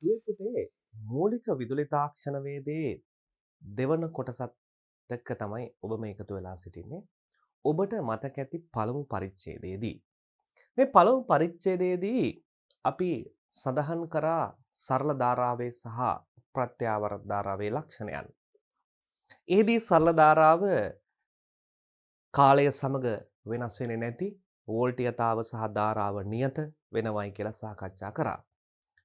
දුවේ පුතේ මූලික විදුලි තාක්ෂණ වේදයේ දෙවන කොටසත් එක්ක තමයි ඔබ මේ එකතු වෙලා සිටින්නේ. ඔබට මතක ඇති පළමු පරිච්ඡේදයේදී මේ පළමු පරිච්ඡේදයේදී අපි සඳහන් කරා සරල ධාරාවේ සහ ප්‍රත්‍යාවර්ත ධාරාවේ ලක්ෂණයන්. එෙහිදී සරල ධාරාව කාලය සමග වෙනස් වෙන්නේ නැති වෝල්ටීයතාව සහ ධාරාව නියත වෙනවයි කියලා සාකච්ඡා කරා.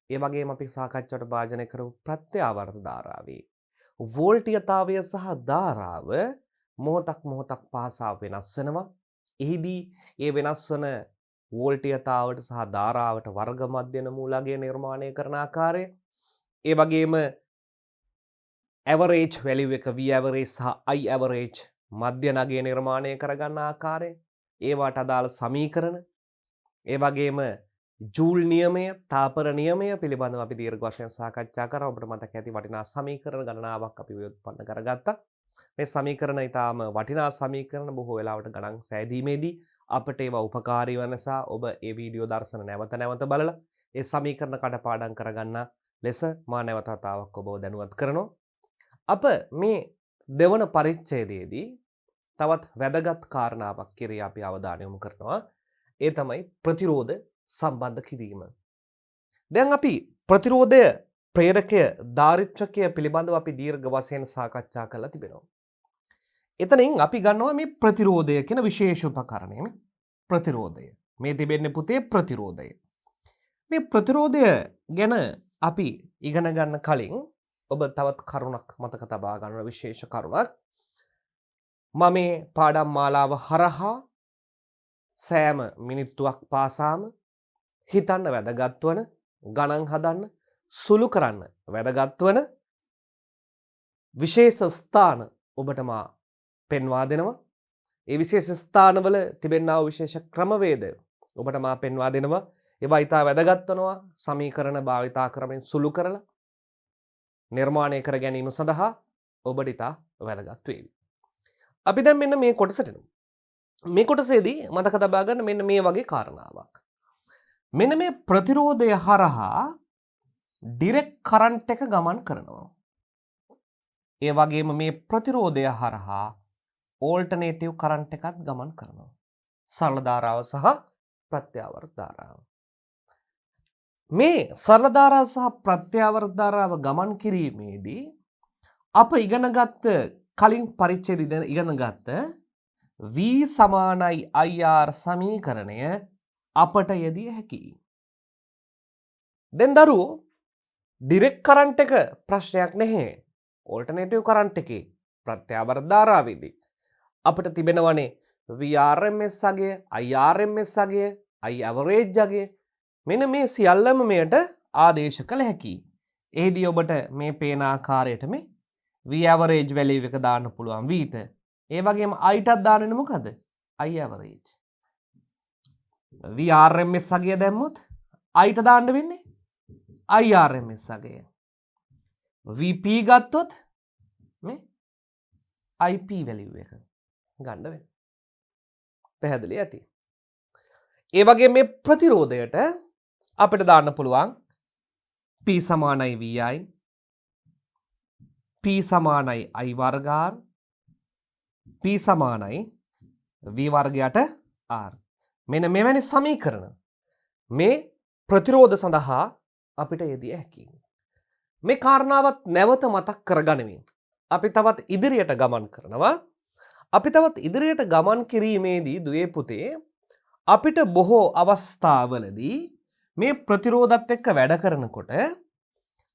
ඒ වගේම අපි සාකච්ඡාවට භාජනය කරපු ප්‍රත්‍යාවර්ත ධාරාවේ වෝල්ටීයතාවය සහ ධාරාව මොහොතක් පාසා වෙනස් වෙනවා. එහිදී ඒ වෙනස් වන වෝල්ටීයතාවට සහ ධාරාවට වර්ග මධ්‍යන මූලකය නිර්මාණය කරන ආකාරය, ඒ වගේම ඇවරේජ් වැලියු එක V average සහ I average මධ්‍ය නගය නිර්මාණය කරගන්න ආකාරය, ඒවට අදාළ සමීකරණ, ඒ වගේම ජූල් නියමය, තාපර නියමය පිළිබඳව අපි දීර්ඝ වශයෙන් සාකච්ඡා කරා. ඔබට මතක ඇති වටිනා සමීකරණ ගණනාවක් අපි ව්‍යුත්පන්න කරගත්තා. මේ සමීකරණ ඊටාම වටිනා සමීකරණ, බොහෝ වෙලාවට ගණන් සෑදීමේදී අපට ඒවා උපකාරී වන නිසා ඔබ ඒ වීඩියෝ දර්ශන නැවත බලලා ඒ සමීකරණ කඩපාඩම් කරගන්න ලෙස මා නැවත වතාවක් ඔබව දැනුවත් කරනවා. අප මේ දෙවන පරිච්ඡේදයේදී තවත් වැදගත් කාරණාවක් කෙරෙහි අපි අවධානය යොමු කරනවා. ඒ තමයි ප්‍රතිරෝධ සම්බන්ධ කිරීම. දැන් අපි ප්‍රතිරෝධය, ප්‍රේරකය, දාරිත්‍රකය පිළිබඳව අපි දීර්ඝ වශයෙන් සාකච්ඡා කරලා තිබෙනවා. එතනින් අපි ගන්නවා මේ ප්‍රතිරෝධය කියන විශේෂ උපකරණය. ප්‍රතිරෝධය. මේ තිබෙන්නේ පුතේ ප්‍රතිරෝධය. මේ ප්‍රතිරෝධය ගැන අපි ඉගෙන ගන්න කලින් ඔබ තවත් කරුණක් මතක තබා ගන්න විශේෂ කරුණක්. මම මේ පාඩම් මාලාව හරහා සෑම මිනිත්තුවක් පාසාම හිතන්න වැදගත් වන, ගණන් හදන්න, සුළු කරන්න වැදගත් වන විශේෂ ස්ථාන ඔබට මා පෙන්වා දෙනවා. ඒ විශේෂ ස්ථානවල තිබෙනා වූ විශේෂ ක්‍රමවේද ඔබට මා පෙන්වා දෙනවා. ඒවා ඊටා වැදගත් වෙනවා. සමීකරණ භාවිතා කරමින් සුළු කරලා නිර්මාණය කර ගැනීම සඳහා ඔබට ඊටා වැදගත් වේවි. අපි දැන් මෙන්න මේ කොටසට එනවා. මේ කොටසේදී මතක තබා ගන්න මෙන්න මේ වගේ කාරණාවක්. මෙන්න මේ ප්‍රතිරෝධය හරහා ඩිරෙක්ට් කරන්ට් එක ගමන් කරනවා. ඒ වගේම මේ ප්‍රතිරෝධය හරහා ඕල්ටර්නේටිව් කරන්ට් එකත් ගමන් කරනවා. සරල ධාරාව සහ ප්‍රත්‍යාවර්ත ධාරාව. මේ සරල ධාරාව සහ ප්‍රත්‍යාවර්ත ධාරාව ගමන් කිරීමේදී අප ඉගෙනගත්ත කලින් පරිච්ඡේදයේ ඉගෙනගත්ත V සමානයි IR සමීකරණය අපට යෙදිය හැකියි. දැන් දරුවෝ ඩිරෙක්ට් කරන්ට් එක ප්‍රශ්නයක් නැහැ. ඕල්ටර්නේටිව් කරන්ට් එකේ ප්‍රත්‍යාවර්ත ධාරාවේදී අපිට තිබෙනවනේ VRMS අගය, IRMS අගය, I average අගය. මෙන්න මේ සියල්ලම මෙයට ආදේශ කළ හැකියි. එෙහිදී ඔබට මේ පේන ආකාරයට මේ V average value එක දාන්න පුළුවන් V ට. ඒ වගේම I ටත් දාන්නේ මොකද? I average. VRMS අගය දැම්මොත් I ට දාන්න වෙන්නේ IRMS අගය. VP ගත්තොත් මේ IP value එක ගන්න වෙනවා. පැහැදිලි ඇති. ඒ වගේ මේ ප්‍රතිරෝධයට අපිට දාන්න පුළුවන් P සමානයි VI, P සමානයි I වර්ග R, P සමානයි V වර්ගයට R. මෙන්න මෙවැනි සමීකරණ මේ ප්‍රතිරෝධ සඳහා අපිට යෙදිය හැකියි. මේ කාරණාවත් නැවත මතක් කරගනිමින් අපි තවත් ඉදිරියට ගමන් කරනවා. අපි තවත් ඉදිරියට ගමන් කිරීමේදී දුවේ පුතේ අපිට බොහෝ අවස්ථාවලදී මේ ප්‍රතිරෝධත් එක්ක වැඩ කරනකොට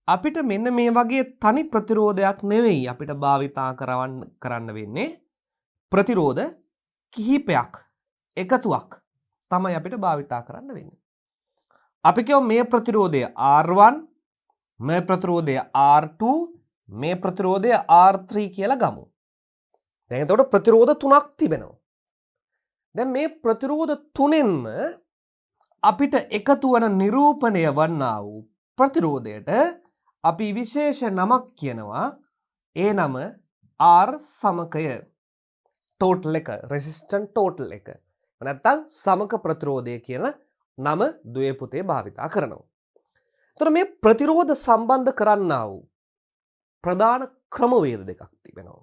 අපිට මෙන්න මේ වගේ තනි ප්‍රතිරෝධයක් නෙවෙයි අපිට භාවිතා කරන්න වෙන්නේ. ප්‍රතිරෝධ කිහිපයක්, එකතුවක් තමයි අපිට භාවිතා කරන්න වෙන්නේ. අපි කියමු මේ ප්‍රතිරෝධය R1, මේ ප්‍රතිරෝධය R2, මේ ප්‍රතිරෝධය R3 කියලා ගමු. දැන් එතකොට ප්‍රතිරෝධ තුනක් තිබෙනවා. දැන් මේ ප්‍රතිරෝධ තුනෙන්ම අපිට එකතු වන නිරූපණය වන්නා වූ ප්‍රතිරෝධයට අපි විශේෂ නමක් කියනවා. ඒ නම R සමකය. ටෝටල් එක, රෙසිස්ටන්ට් ටෝටල් එක. නැත්තම් සමක ප්‍රතිරෝධය කියන නම දුවේ පුතේ භාවිතා කරනවා. තොර මේ ප්‍රතිරෝධ සම්බන්ධ කරන්නා වූ ප්‍රධාන ක්‍රමවේද දෙකක් තිබෙනවා.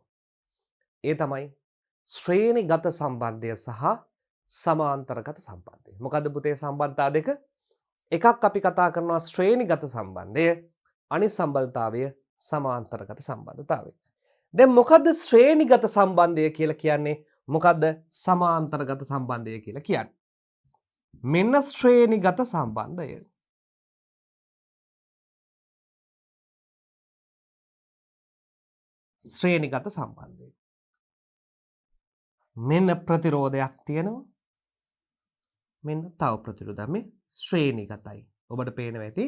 ඒ තමයි ශ්‍රේණිගත සම්බන්ධය සහ සමාන්තරගත සම්බන්ධය. මොකද්ද පුතේ සම්බන්ධතා දෙක? එකක් අපි කතා කරනවා ශ්‍රේණිගත සම්බන්ධය, අනිත් සම්බන්ධතාවය සමාන්තරගත සම්බන්ධතාවය. දැන් මොකද්ද ශ්‍රේණිගත සම්බන්ධය කියලා කියන්නේ? මොකද්ද සමාන්තරගත සම්බන්ධය කියලා කියන්නේ? මෙන්න ශ්‍රේණිගත සම්බන්ධය. ශ්‍රේණිගත සම්බන්ධය. මෙන්න ප්‍රතිරෝධයක් තියෙනවා. මෙන්න තව ප්‍රතිරෝධයක් මේ ශ්‍රේණිගතයි. ඔබට පේනවා ඇති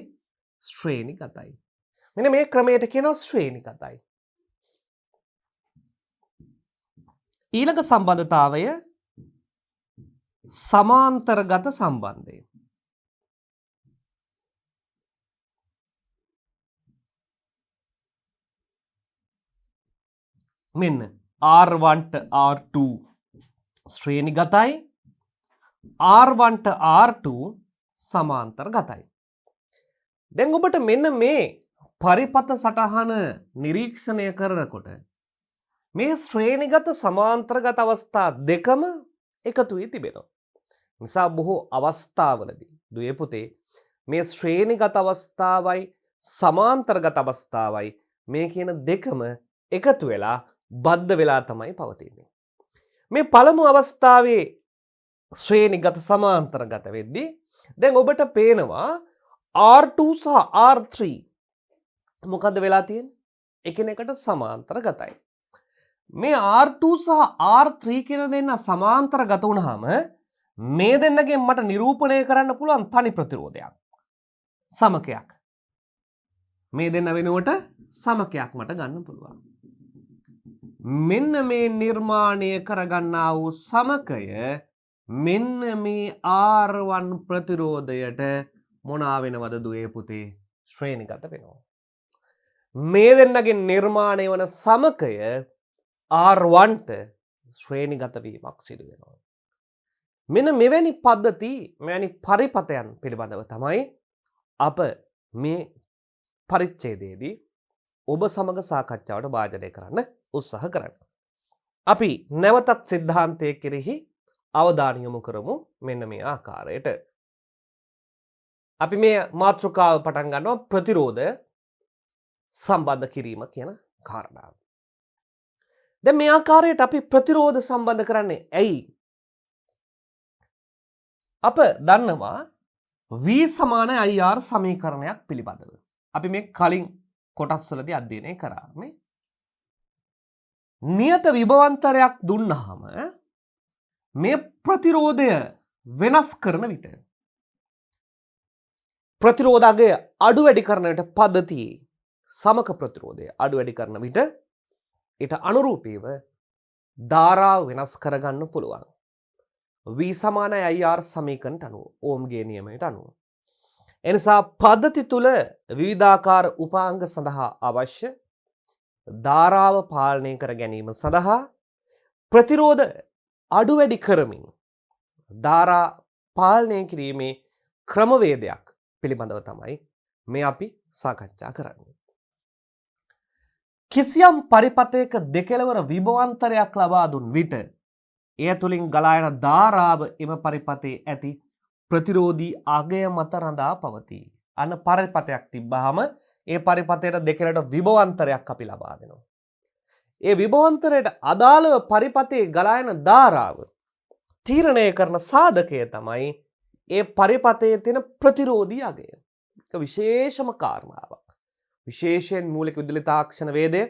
ශ්‍රේණිගතයි. මෙන්න මේ ක්‍රමයට කියනවා ශ්‍රේණිගතයි. ඊළඟ සම්බන්ධතාවය සමාන්තරගත සම්බන්ධය. මෙන්න R1 ට R2 ශ්‍රේණිගතයි, R1 ට R2 සමාන්තරගතයි. දැන් ඔබට මෙන්න මේ පරිපත සටහන නිරීක්ෂණය කරනකොට මේ ශ්‍රේණිගත සමාන්තරගත අවස්ථා දෙකම එකතු වී තිබෙනවා. නිසා බොහෝ අවස්ථාවලදී දුවේ පුතේ මේ ශ්‍රේණිගත අවස්ථාවයි සමාන්තරගත අවස්ථාවයි මේ කියන දෙකම එකතු වෙලා බද්ධ වෙලා තමයි පවතින්නේ. මේ පළමු අවස්ථාවේ ශ්‍රේණිගත සමාන්තරගත වෙද්දී දැන් ඔබට පේනවා R2 සහ R3 මොකද්ද වෙලා තියෙන්නේ? එකිනෙකට සමාන්තරගතයි. මේ R2 සහ R3 කියන දෙන්න සමාන්තරගත වුණාම මේ දෙන්නගෙන් මට නිරූපණය කරන්න පුළුවන් තනි ප්‍රතිරෝධයක්. සමකයක්. මේ දෙන්න වෙනුවට සමකයක් මට ගන්න පුළුවන්. මෙන්න මේ නිර්මාණය කරගන්නා වූ සමකය මෙන්න මේ R1 ප්‍රතිරෝධයට මොනා වෙනවද දුවේ පුතේ? ශ්‍රේණිගත වෙනවා. මේ දෙන්නගෙන් නිර්මාණය වන සමකය R1ට ශ්‍රේණිගත වීමක් සිදු වෙනවා. මෙන්න මෙවැනි පද්ධති, මෙවැනි පරිපතයන් පිළිබඳව තමයි අප මේ පරිච්ඡේදයේදී ඔබ සමග සාකච්ඡාවට භාජනය කරන්න උත්සාහ කරන්නේ. අපි නැවතත් සිද්ධාන්තය කෙරෙහි අවධානය යොමු කරමු මෙන්න මේ ආකාරයට. අපි මේ මාතෘකාව පටන් ගන්නවා ප්‍රතිරෝධ සම්බන්ධ කිරීම කියන කාරණාව. දැන් මේ ආකාරයට අපි ප්‍රතිරෝධ සම්බන්ධ කරන්නේ ඇයි? අප දන්නවා V සමාන IR සමීකරණයක් පිළිබඳව. අපි මේ කලින් කොටස්වලදී අධ්‍යයනය කරා. මේ නියත විභවාන්තරයක් දුන්නාම මේ ප්‍රතිරෝධය වෙනස් කරන විට ප්‍රතිරෝධය අඩු වැඩි කරනට පද්ධතියේ සමක ප්‍රතිරෝධය අඩු වැඩි කරන විට ඊට අනුරූපීව ධාරාව වෙනස් කරගන්න පුළුවන්. V සමාන IR සමීකරණයට අනුව ඕම්ගේ නියමයට අනුව. එනිසා පද්ධති තුල විවිධාකාර උපාංග සඳහා අවශ්‍ය ධාරාව පාලනය කර ගැනීම සඳහා ප්‍රතිරෝධ අඩු වැඩි කරමින් ධාරා පාලනය කිරීමේ ක්‍රමවේදයක් පිළිබඳව තමයි මේ අපි සාකච්ඡා කරන්නේ. කිසියම් පරිපතයක දෙකළවර විභවාන්තරයක් ලබා දුන් විට එය තුලින් ගලා යන ධාරාව එම පරිපතේ ඇති ප්‍රතිරෝධී අගය මත රඳා පවතී. අන්න පරිපතයක් තිබ්බහම ඒ පරිපතයට දෙකලට විභවාන්තරයක් අපි ලබා දෙනවා. ඒ විභවාන්තරයට අදාළව පරිපතේ ගලා යන ධාරාව තීරණය කරන සාධකය තමයි ඒ පරිපතයේ තියෙන ප්‍රතිරෝධී අගය. ඒක විශේෂම කාරණාවක්. විශේෂයෙන් මූලික විදුලි තාක්ෂණ වේදය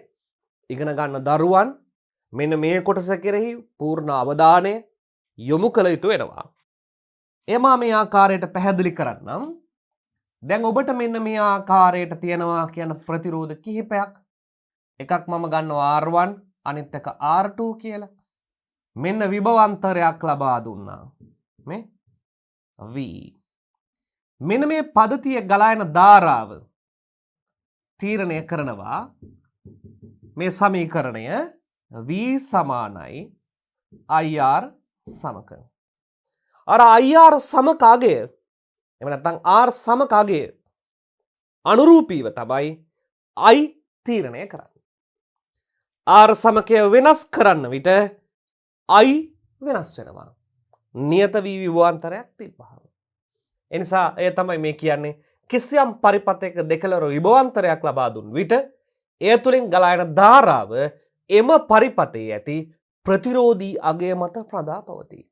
ඉගෙන ගන්න දරුවන් මෙන්න මේ කොටස කෙරෙහි පූර්ණ අවධානය යොමු කළ යුතු වෙනවා. එමා මේ ආකාරයට පැහැදිලි කරන්නම්. දැන් ඔබට මෙන්න මේ ආකාරයට තියෙනවා කියන ප්‍රතිරෝධ කිහිපයක්. එකක් මම ගන්නවා R1 අනිත් එක R2 කියලා. මෙන්න විභවාන්තරයක් ලබා දුන්නා. මේ V. මෙන්න මේ පද්ධතිය ගලා යන ධාරාව තීරණය කරනවා මේ සමීකරණය V සමානයි IR සමක. අර IR සමක අගය එහෙම නැත්නම් R සමක අගය අනුරූපීව තමයි I තීරණය කරන්නේ. R සමකය වෙනස් කරන්න විට I වෙනස් වෙනවා. නියත වී විභවාන්තරයක් තිබ්බහම. එනිසා එය තමයි මේ කියන්නේ කිසියම් පරිපථයක දෙකලර විභවාන්තරයක් ලබා දුන් විට එය තුළින් ගලා යන ධාරාව එම පරිපථයේ ඇති ප්‍රතිරෝධී අගය මත ප්‍රදා පවතී.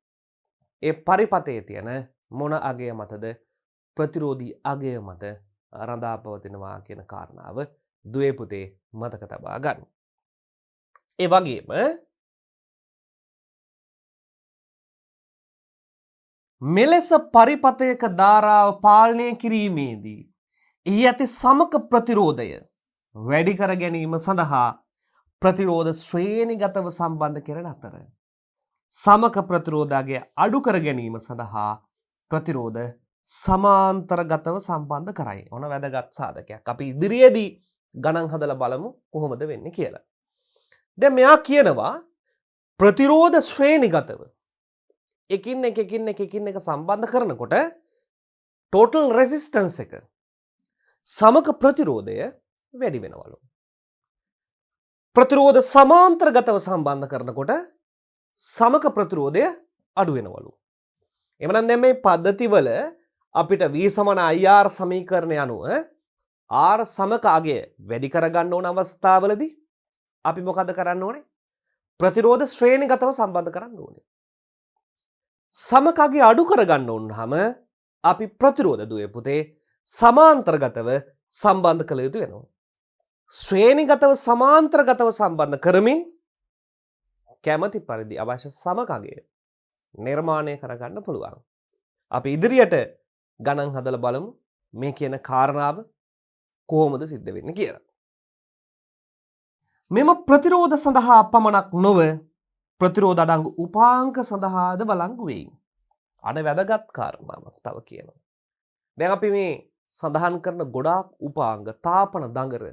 ඒ පරිපථයේ තියෙන මොන අගය මතද? ප්‍රතිරෝධී අගය මත රඳා පවතිනවා කියන කාරණාව දුවේ පුතේ මතක තබා ගන්න. ඒ වගේම මෙලෙස පරිපථයක ධාරාව පාලනය කිරීමේදී එහි ඇති සමක ප්‍රතිරෝධය වැඩි කර ගැනීම සඳහා ප්‍රතිරෝධ ශ්‍රේණිගතව සම්බන්ධ කරන අතර සමක ප්‍රතිරෝධය අඩු කර ගැනීම සඳහා ප්‍රතිරෝධ සමාන්තරගතව සම්බන්ධ කරයි. ඔන වැදගත් සාධකයක්. අපි ඉදිරියේදී ගණන් හදලා බලමු කොහොමද වෙන්නේ කියලා. දැන් මෙයා කියනවා ප්‍රතිරෝධ ශ්‍රේණිගතව එකින් එක සම්බන්ධ කරනකොට total resistance එක සමක ප්‍රතිරෝධය වැඩි වෙනවලු. ප්‍රතිරෝධ සමාන්තරගතව සම්බන්ධ කරනකොට සමක ප්‍රතිරෝධය අඩු වෙනවලු. එමනම් දැන් මේ පද්ධතිවල අපිට V සමාන IR සමීකරණය අනුව R සමක අගය වැඩි කරගන්න ඕන අවස්ථාවලදී අපි මොකද කරන්න ඕනේ? ප්‍රතිරෝධ ශ්‍රේණිගතව සම්බන්ධ කරන්න ඕනේ. සමක අගය අඩු කරගන්න ඕනහම අපි ප්‍රතිරෝධ දුවේ පුතේ සමාන්තරගතව සම්බන්ධ කළ යුතු වෙනවා. ශ්‍රේණිගතව සමාන්තරගතව සම්බන්ධ කරමින් කැමති පරිදි අවශ්‍ය සමක අගය නිර්මාණය කරගන්න පුළුවන්. අපි ඉදිරියට ගණන් හදලා බලමු මේ කියන කාරණාව කොහොමද සිද්ධ වෙන්නේ කියලා. මෙම ප්‍රතිරෝධ සඳහා පමණක් නොව ප්‍රතිරෝධ අඩංගු උපාංක සඳහාද වළංගු වෙයි. අද වැදගත් කාරණාවක් තව කියනවා. දැන් අපි මේ සඳහන් කරන ගොඩාක් උපාංග තාපන දඟර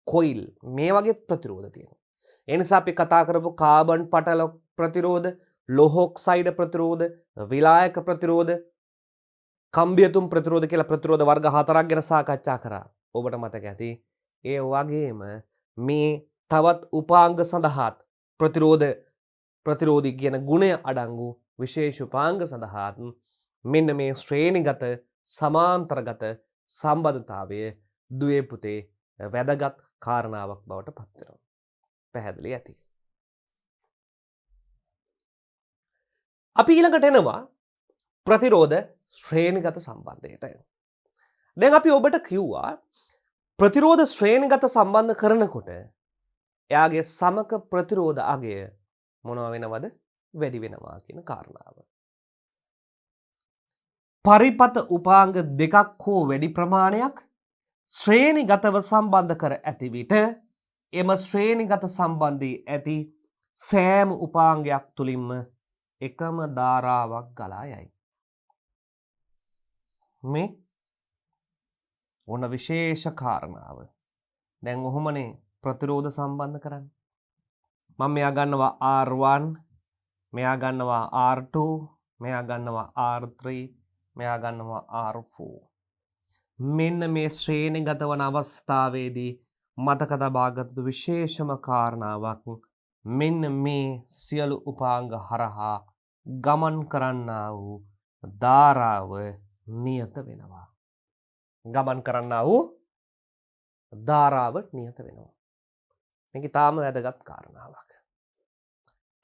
කොයිල් මේ වගේ ප්‍රතිරෝධ තියෙනවා. ඒ නිසා අපි කතා කරපු කාබන් පටල ප්‍රතිරෝධ, ලෝහ ඔක්සයිඩ් ප්‍රතිරෝධ, විලායක ප්‍රතිරෝධ, කම්බියතුම් ප්‍රතිරෝධ කියලා ප්‍රතිරෝධ වර්ග 4ක් ගැන සාකච්ඡා කරා. ඔබට මතක ඇති. ඒ වගේම මේ තවත් උපාංග සඳහාත් ප්‍රතිරෝධී කියන ගුණය අඩංගු විශේෂ උපාංග සඳහාත් මෙන්න මේ ශ්‍රේණිගත සමාන්තරගත සම්බන්ධතාවය දුවේ පුතේ වැදගත් කාරණාවක් බවට පත් වෙනවා. පැහැදිලි ඇති. අපි ඊළඟට එනවා ප්‍රතිරෝධ ශ්‍රේණිගත සම්බන්ධයට. දැන් අපි ඔබට කිව්වා ප්‍රතිරෝධ ශ්‍රේණිගත සම්බන්ධ කරනකොට එයාගේ සමක ප්‍රතිරෝධ අගය මොනවා වෙනවද? වැඩි වෙනවා කියන කාරණාව. පරිපත උපාංග දෙකක් හෝ වැඩි ප්‍රමාණයක් ශ්‍රේණිගතව සම්බන්ධ කර ඇති විට එම ශ්‍රේණිගත සම්බන්ධී ඇති සෑම උපාංගයක් තුලින්ම එකම ධාරාවක් ගලා යයි. මේ ඕන විශේෂ කාරණාව. දැන් ඔහොමනේ ප්‍රතිරෝධ සම්බන්ධ කරන්නේ. මම මෙයා ගන්නවා R1, මෙයා ගන්නවා R2, මෙයා ගන්නවා R3, මෙයා ගන්නවා R4. මෙන්න මේ ශ්‍රේණිගත වන අවස්ථාවේදී මතක තබාගත් විශේෂම කාරණාවක් මෙන්න මේ සියලු උපාංග හරහා ගමන් කරන්නා වූ ධාරාව නියත වෙනවා. ගමන් කරන්නා වූ ධාරාව නියත වෙනවා. මේක තාම වැදගත් කාරණාවක්.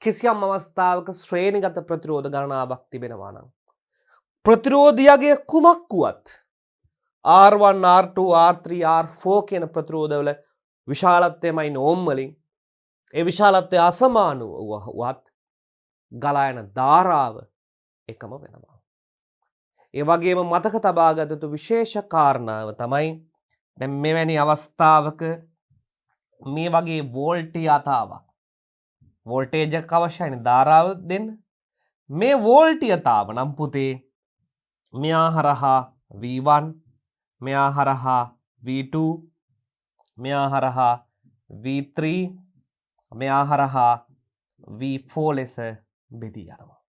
කිසියම් අවස්ථාවක ශ්‍රේණිගත ප්‍රතිරෝධ ගණනාවක් තිබෙනවා නම් ප්‍රතිරෝධියගේ කුමක් වුවත් R1, R2, R3, R4 කියන ප්‍රතිරෝධවල විශාලත්වයමයි නෝම් වලින් ඒ විශාලත්වය අසමාන වුවත් ගලා යන ධාරාව එකම වෙනවා. ඒ වගේම මතක තබාගත යුතු විශේෂ කාරණාව තමයි දැන් මෙවැනි අවස්ථාවක මේ වගේ වෝල්ටීයතාවක් වෝල්ටේජ් එක අවශ්‍යයිනේ ධාරාව දෙන්න. මේ වෝල්ටීයතාව නම් පුතේ මෙයා හරහා V1, මෙයා හරහා V2, මෙයා හරහා V3, මෙයා හරහා V4 ලෙස බෙදී යනවා.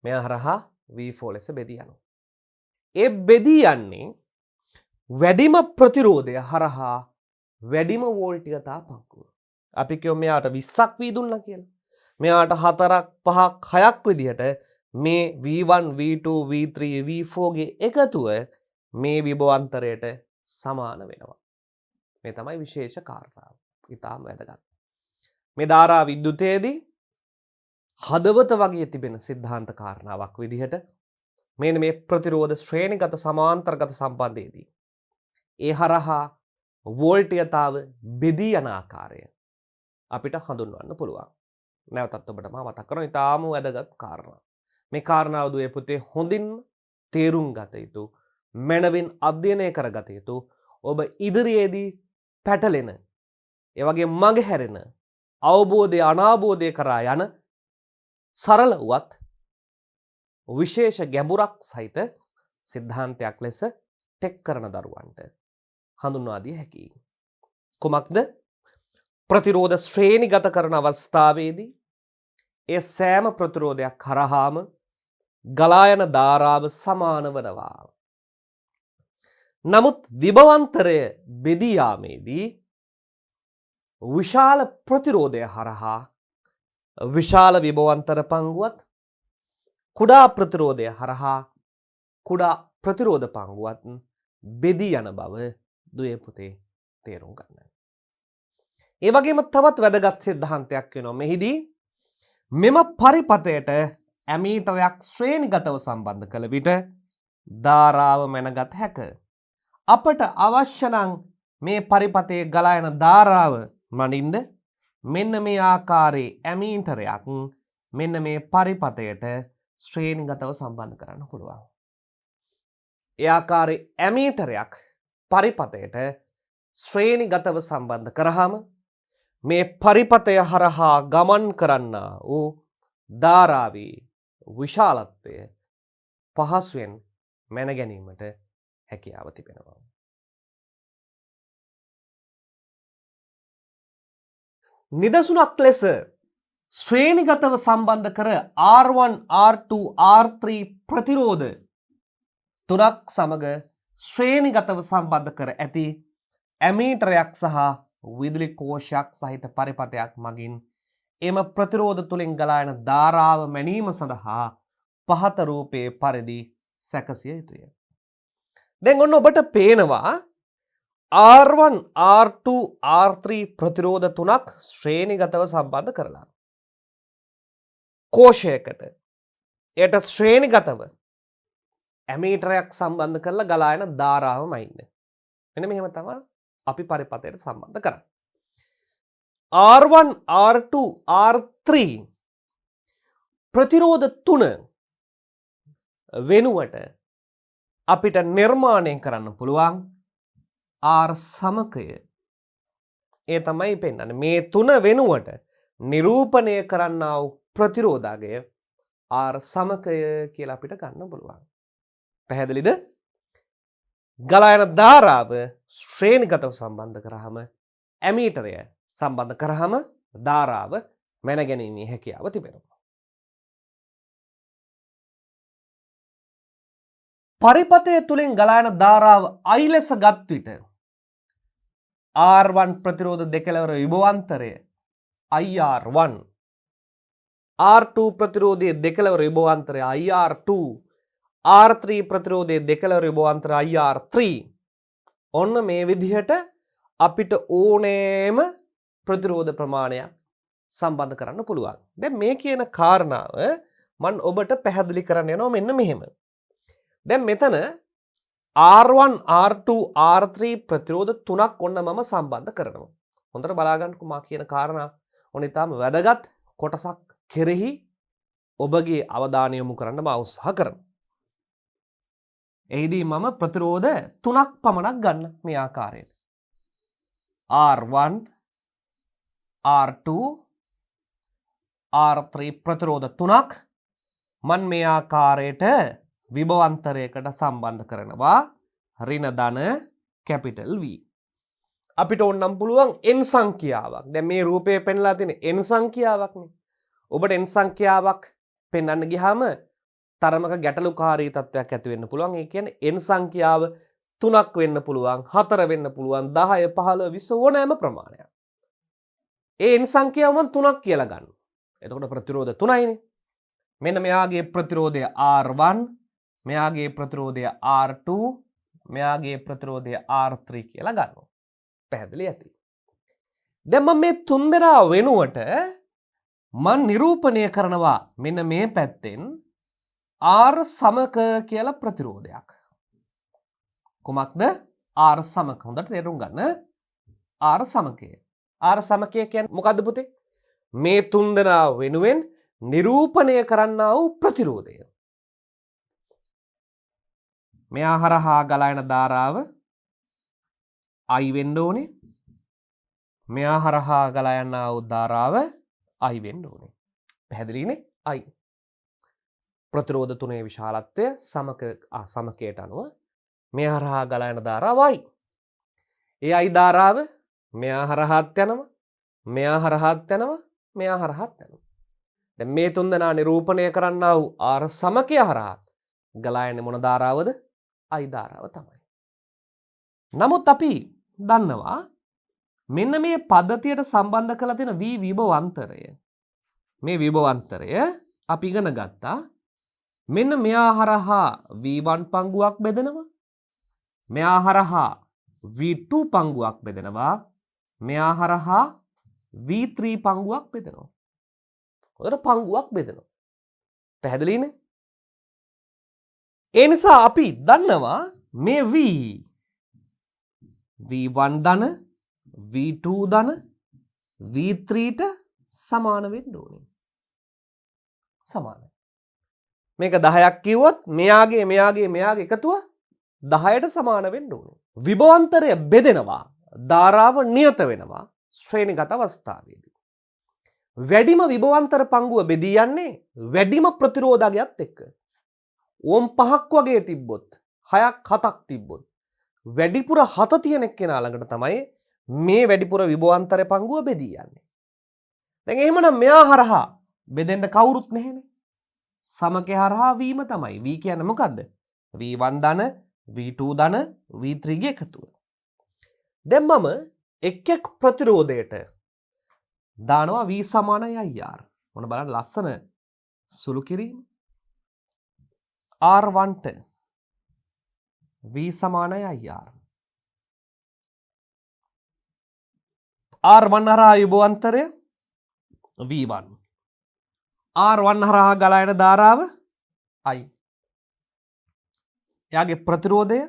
මෙයා හරහා V4 ලෙස බෙදී යනවා. ඒ බෙදී යන්නේ වැඩිම ප්‍රතිරෝධය හරහා වැඩිම වෝල්ටියතා පංකුව. අපි කියෝ මෙයාට 20ක් වී දුන්නා කියලා. මෙයාට 4ක් 5ක් 6ක් විදිහට මේ V1 V2 V3 V4 ගේ එකතුව මේ විභවාන්තරයට සමාන වෙනවා. මේ තමයි විශේෂ කාරණාව. ඊටාම වැදගත්. මේ ධාරා විද්‍යුතයේදී හදවත වගේ තිබෙන સિદ્ધාන්ත කාරණාවක් විදිහට මෙන්න මේ ප්‍රතිරෝධ ශ්‍රේණිගත සමාන්තරගත සම්බන්ධයේදී ඒ හරහා වෝල්ටීයතාව බෙදී යන ආකාරය අපිට හඳුන්වන්න පුළුවන්. නැවතත් ඔබට මම මතක් කරනවා ඊටාම වැදගත් කාරණා. මේ කාරණාව දුවේ පුතේ හොඳින් තේරුම් ගත යුතු, මනවින් අධ්‍යයනය කරගත යුතු, ඔබ ඉදිරියේදී පැටලෙන, ඒ වගේ මගහැරෙන, අවබෝධය අනාබෝධය කරා යන සරල වුවත් විශේෂ ගැඹුරක් සහිත સિદ્ધාන්තයක් ලෙස ටෙක් කරන දරුවන්ට හඳුන්වා දිය හැකියි. කුමක්ද? ප්‍රතිරෝධ ශ්‍රේණිගත කරන අවස්ථාවේදී ඒ සෑම ප්‍රතිරෝධයක් කරාම ගලා යන ධාරාව සමාන වනවා. නමුත් විභවාන්තරය බෙදී යාමේදී විශාල ප්‍රතිරෝධය හරහා විශාල විභවාන්තර පංගුවත් කුඩා ප්‍රතිරෝධය හරහා කුඩා ප්‍රතිරෝධ පංගුවත් බෙදී යන බව දුවේ පුතේ තේරුම් ගන්න. ඒ වගේම තවත් වැදගත් સિદ્ધාන්තයක් වෙනවා මෙහිදී මෙම පරිපතයට ඇමීටරයක් ශ්‍රේණිගතව සම්බන්ධ කළ විට ධාරාව මැනගත හැක. අපට අවශ්‍ය නම් මේ පරිපතයේ ගලා යන ධාරාව මනින්න මෙන්න මේ ආකාරයේ ඇමීටරයක් මෙන්න මේ පරිපතයට ශ්‍රේණිගතව සම්බන්ධ කරන්න පුළුවන්. ඒ ආකාරයේ ඇමීටරයක් පරිපතයට ශ්‍රේණිගතව සම්බන්ධ කරාම මේ පරිපතය හරහා ගමන් කරන්නා වූ ධාරාවේ විශාලත්වය පහසුවෙන් මැන ගැනීමට හැකියාව තිබෙනවා. නිදසුනක් ලෙස ශ්‍රේණිගතව සම්බන්ධ කර R1 R2 R3 ප්‍රතිරෝධ තුනක් සමග ශ්‍රේණිගතව සම්බන්ධ කර ඇති ඇමීටරයක් සහ විදුලි කෝෂයක් සහිත පරිපතයක් මගින් එම ප්‍රතිරෝධ තුලින් ගලා යන ධාරාව මැනීම සඳහා පහත රූපයේ පරිදි සැකසිය යුතුය. දැන් ඔන්න ඔබට පේනවා R1 R2 R3 ප්‍රතිරෝධ තුනක් ශ්‍රේණිගතව සම්බන්ධ කරලා කෝෂයකට එයට ශ්‍රේණිගතව ඇමීටරයක් සම්බන්ධ කරලා ගලා යන ධාරාවමයි ඉන්නේ. මෙන්න මෙහෙම තමයි අපි පරිපතයට සම්බන්ධ කරන්නේ. R1 R2 R3 ප්‍රතිරෝධ තුන වෙනුවට අපිට නිර්මාණය කරන්න පුළුවන් R සමකය. ඒ තමයි පෙන්වන්නේ මේ තුන වෙනුවට නිරූපණය කරන්නා වූ ප්‍රතිරෝධාගය R සමකය කියලා අපිට ගන්න පුළුවන්. පැහැදිලිද? ගලා යන ධාරාව ශ්‍රේණිගතව සම්බන්ධ කරාම ඇමීටරය සම්බන්ධ කරාම ධාරාව මැන ගැනීමේ හැකියාව තිබෙනවා. පරිපතය තුලින් ගලා යන ධාරාව I ලෙස ගත් විට R1 ප්‍රතිරෝධ දෙකලවර විභවාන්තරය IR1 R2 ප්‍රතිරෝධයේ දෙකලවර විභවාන්තරය IR2 R3 ප්‍රතිරෝධයේ දෙකලවර විභවාන්තරය IR3 ඔන්න මේ විදිහට අපිට ඕනෑම ප්‍රතිරෝධ ප්‍රමාණයක් සම්බන්ධ කරන්න පුළුවන්. දැන් මේ කියන කාරණාව මම ඔබට පැහැදිලි කරන්න යනවා මෙන්න මෙහෙම. දැන් මෙතන R1 R2 R3 ප්‍රතිරෝධ තුනක් ඔන්න මම සම්බන්ධ කරනවා. හොඳට බලා ගන්නකෝ මා කියන කාරණා ඔන්න ඊටාම වැදගත් කොටසක් කෙරෙහි ඔබගේ අවධානය යොමු කරන්න මම උත්සාහ කරනවා. එහිදී මම ප්‍රතිරෝධ තුනක් පමණක් ගන්න මේ ආකාරයට. R1 R2 R3 ප්‍රතිරෝධ තුනක් මන් මේ ආකාරයට විභවාන්තරයකට සම්බන්ධ කරනවා ඍණ ධන කැපිටල් V. අපිට ඕනනම් පුළුවන් n සංඛ්‍යාවක්. දැන් මේ රූපයේ පෙන්ලා තියෙන n සංඛ්‍යාවක්නේ. ඔබට n සංඛ්‍යාවක් පෙන්වන්න ගියාම තරමක ගැටලුකාරී තත්ත්වයක් ඇති වෙන්න පුළුවන්. ඒ කියන්නේ n සංඛ්‍යාව 3ක් වෙන්න පුළුවන් 4 වෙන්න පුළුවන් 10 15 20 ඕනෑම ප්‍රමාණයක්. ඒ n සංඛ්‍යාව මම 3ක් කියලා ගන්නවා. එතකොට ප්‍රතිරෝධ 3යිනේ. මෙන්න මෙයාගේ ප්‍රතිරෝධය R1, මෙයාගේ ප්‍රතිරෝධය R2, මෙයාගේ ප්‍රතිරෝධය R3 කියලා ගන්නවා. පැහැදිලි ඇති. දැන් මම මේ තුන් දෙනා වෙනුවට මම නිරූපණය කරනවා මෙන්න මේ පැත්තෙන් R සමක කියලා ප්‍රතිරෝධයක්. කොමක්ද? R සමක. හොඳට තේරුම් ගන්න. R සමකය. R සමකය කියන්නේ මොකද්ද පුතේ? මේ තුන් දෙනා වෙනුවෙන් නිරූපණය කරන්නා වූ ප්‍රතිරෝධය. මෙයා හරහා ගලා යන ධාරාව I වෙන්න ඕනේ. මෙයා හරහා ගලා යනා වූ ධාරාව I වෙන්න ඕනේ. පැහැදිලිනේ? I. ප්‍රතිරෝධ තුනේ විශාලත්වය සමකයට අනුව මෙයා හරහා ගලා යන ධාරාව I. ඒ I ධාරාව මෙයා හරහාත් යනවා, මෙයා හරහාත් යනවා, මෙයා හරහාත් යනවා. දැන් මේ තුන් දෙනා නිරූපණය කරන්නා වූ R සමකය හරහා ගලා යන්නේ මොන ධාරාවද? I ධාරාව තමයි. නමුත් අපි දන්නවා මෙන්න මේ පද්ධතියට සම්බන්ධ කරලා තියෙන V විභවාන්තරය. මේ විභවාන්තරය අපි ඉගෙන ගත්තා. මෙන්න මෙයා හරහා V1 පංගුවක් බෙදෙනවා. මෙයා හරහා V2 පංගුවක් බෙදෙනවා. මෙයා හරහා V3 පංගුවක් බෙදෙනවා. හොඳට පංගුවක් බෙදෙනවා. පැහැදිලිනේ? ඒ නිසා අපි දන්නවා මේ V1 ධන, V2 ධන, V3ට සමාන වෙන්න ඕනේ. සමානයි. මේක 10ක් කිව්වොත් මෙයාගේ එකතුව 10ට සමාන වෙන්න ඕනේ. විභවාන්තරය බෙදෙනවා. ධාරාව නියත වෙනවා ශ්‍රේණිගත අවස්ථාවේදී. වැඩිම විභවාන්තර පංගුව බෙදී යන්නේ වැඩිම ප්‍රතිරෝධකයත් එක්ක. ඕම් 5ක් වගේ තිබ්බොත් 6ක් 7ක් තිබ්බොත් වැඩිපුර 7 තියෙන එක්කෙනා ළඟට තමයි මේ වැඩිපුර විභවාන්තර පංගුව බෙදී යන්නේ. දැන් එහෙමනම් මෙයා හරහා බෙදෙන්න කවුරුත් නැහැනේ. සමකය හරහා වීම තමයි. V කියන්නේ මොකද්ද? V1 ධන, V2 ධන, V3 ගේ එකතුව. දැන් මම එක් ප්‍රතිරෝධයට දානවා V සමානයි IR. මොන බලන්න ලස්සන සුළු කිරීම. R1ට V සමානයි IR. R1 හරහා විභවාන්තරය V1. R1 හරහා ගලා යන ධාරාව I. එයාගේ ප්‍රතිරෝධය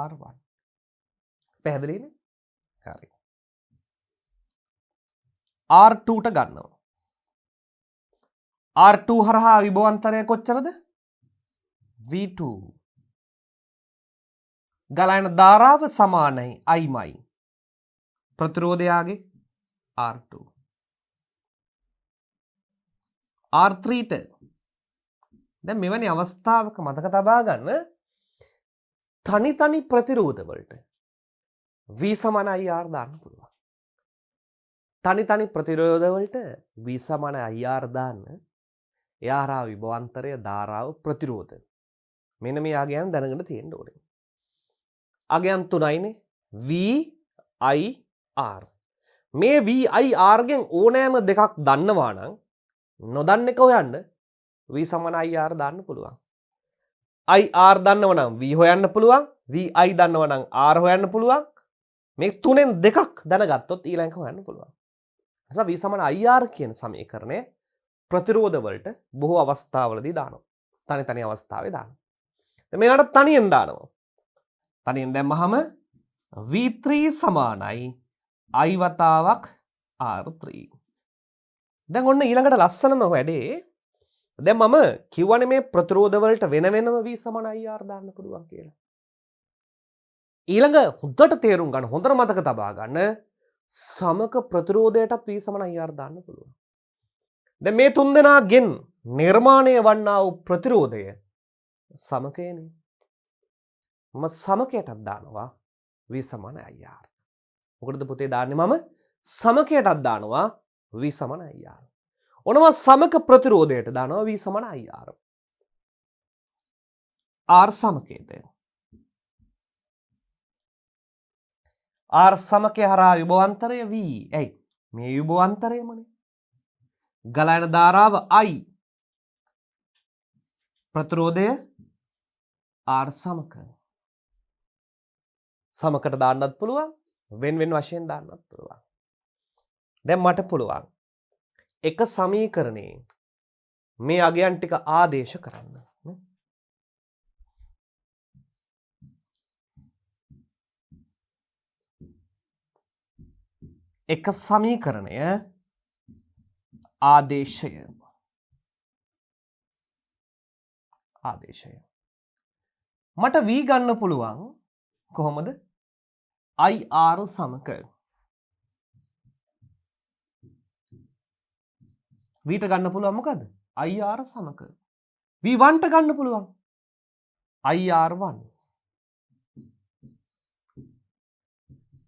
R1. පැහැදිලිනේ? හරි. R2ට ගන්නවා. R2 හරහා විභවාන්තරය කොච්චරද? V2. ගලා යන ධාරාව සමානයි Iමයි. ප්‍රතිරෝධයගේ R2. R3ට දැන් මෙවැනි අවස්ථාවක මතක තබා ගන්න තනි ප්‍රතිරෝධ වලට V සමාන IR දාන්න පුළුවන්. තනි ප්‍රතිරෝධ වලට V සමාන IR දාන්න එයා හරහා විභවාන්තරය ධාරාව ප්‍රතිරෝධ මෙන්න මේ ආගයන් දැනගෙන තියෙන්න ඕනේ. ආගයන් තුනයිනේ V I R. මේ V I R ගෙන් ඕනෑම දෙකක් දන්නවා නම් නොදන්න එක හොයන්න V සමාන IR දාන්න පුළුවන්. IR දන්නව නම් V හොයන්න පුළුවන්. VI දන්නව නම් R හොයන්න පුළුවන්. මේ තුනෙන් දෙකක් දැනගත්තොත් ඊළඟ හොයන්න පුළුවන්. නිසා V සමාන IR කියන සමීකරණය ප්‍රතිරෝධ වලට බොහෝ අවස්ථාවලදී දානවා. තනි අවස්ථාවේ දානවා. දැන් මේකට තනියෙන් දානවා. තනියෙන් දැම්මහම V3 සමානයි I වතාවක් R3. දැන් ඔන්න ඊළඟට ලස්සනම වැඩේ. දැන් මම කියවනේ මේ ප්‍රතිරෝධ වලට වෙනම V සමාන IR දාන්න පුළුවන් කියලා. ඊළඟ හොඳට තේරුම් ගන්න, හොඳට මතක තබා ගන්න සමක ප්‍රතිරෝධයටත් V සමාන IR දාන්න පුළුවන්. දැන් මේ තුන් දෙනාගෙන් නිර්මාණය වන්නා වූ ප්‍රතිරෝධය සමකයනේ. මම සමකයටත් දානවා V සමාන IR. මොකටද පුතේ දාන්නේ මම? සමකයටත් දානවා V සමාන IR. ඔනම සමක ප්‍රතිරෝධයට දානවා V සමාන IR. R සමකයට. R සමකය හරහා විභවාන්තරය V. ඇයි? මේ විභවාන්තරයමනේ. ගලන ධාරාව I. ප්‍රතිරෝධය R සමක. සමකට දාන්නත් පුළුවන්, වෙන වෙන වශයෙන් දාන්නත් පුළුවන්. දැන් මට පුළුවන් එක සමීකරණේ මේ අගයන් ටික ආදේශ කරන්න. එක සමීකරණය ආදේශය. මට V ගන්න පුළුවන් කොහොමද? IR සමක. V ට ගන්න පුළුවන් මොකද? IR සමක. V1 ට ගන්න පුළුවන් IR1.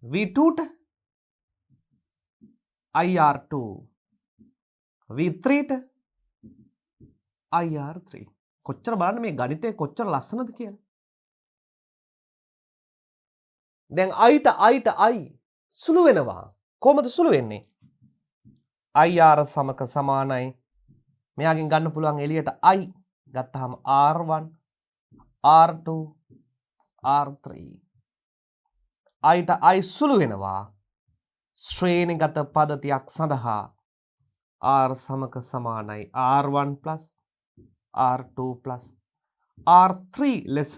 V2 ට IR2. V3 ට IR3. කොච්චර බලන්න මේ ගණිතය කොච්චර ලස්සනද කියලා. දැන් I සුළු වෙනවා. කොහොමද සුළු වෙන්නේ? IR සමක සමානයි. මෙයාගෙන් ගන්න පුළුවන් එළියට I ගත්තාම R1 R2 R3. I සුළු වෙනවා. ශ්‍රේණිගත පද්ධතියක් සඳහා R සමක සමානයි R1 R2 R3 ලෙස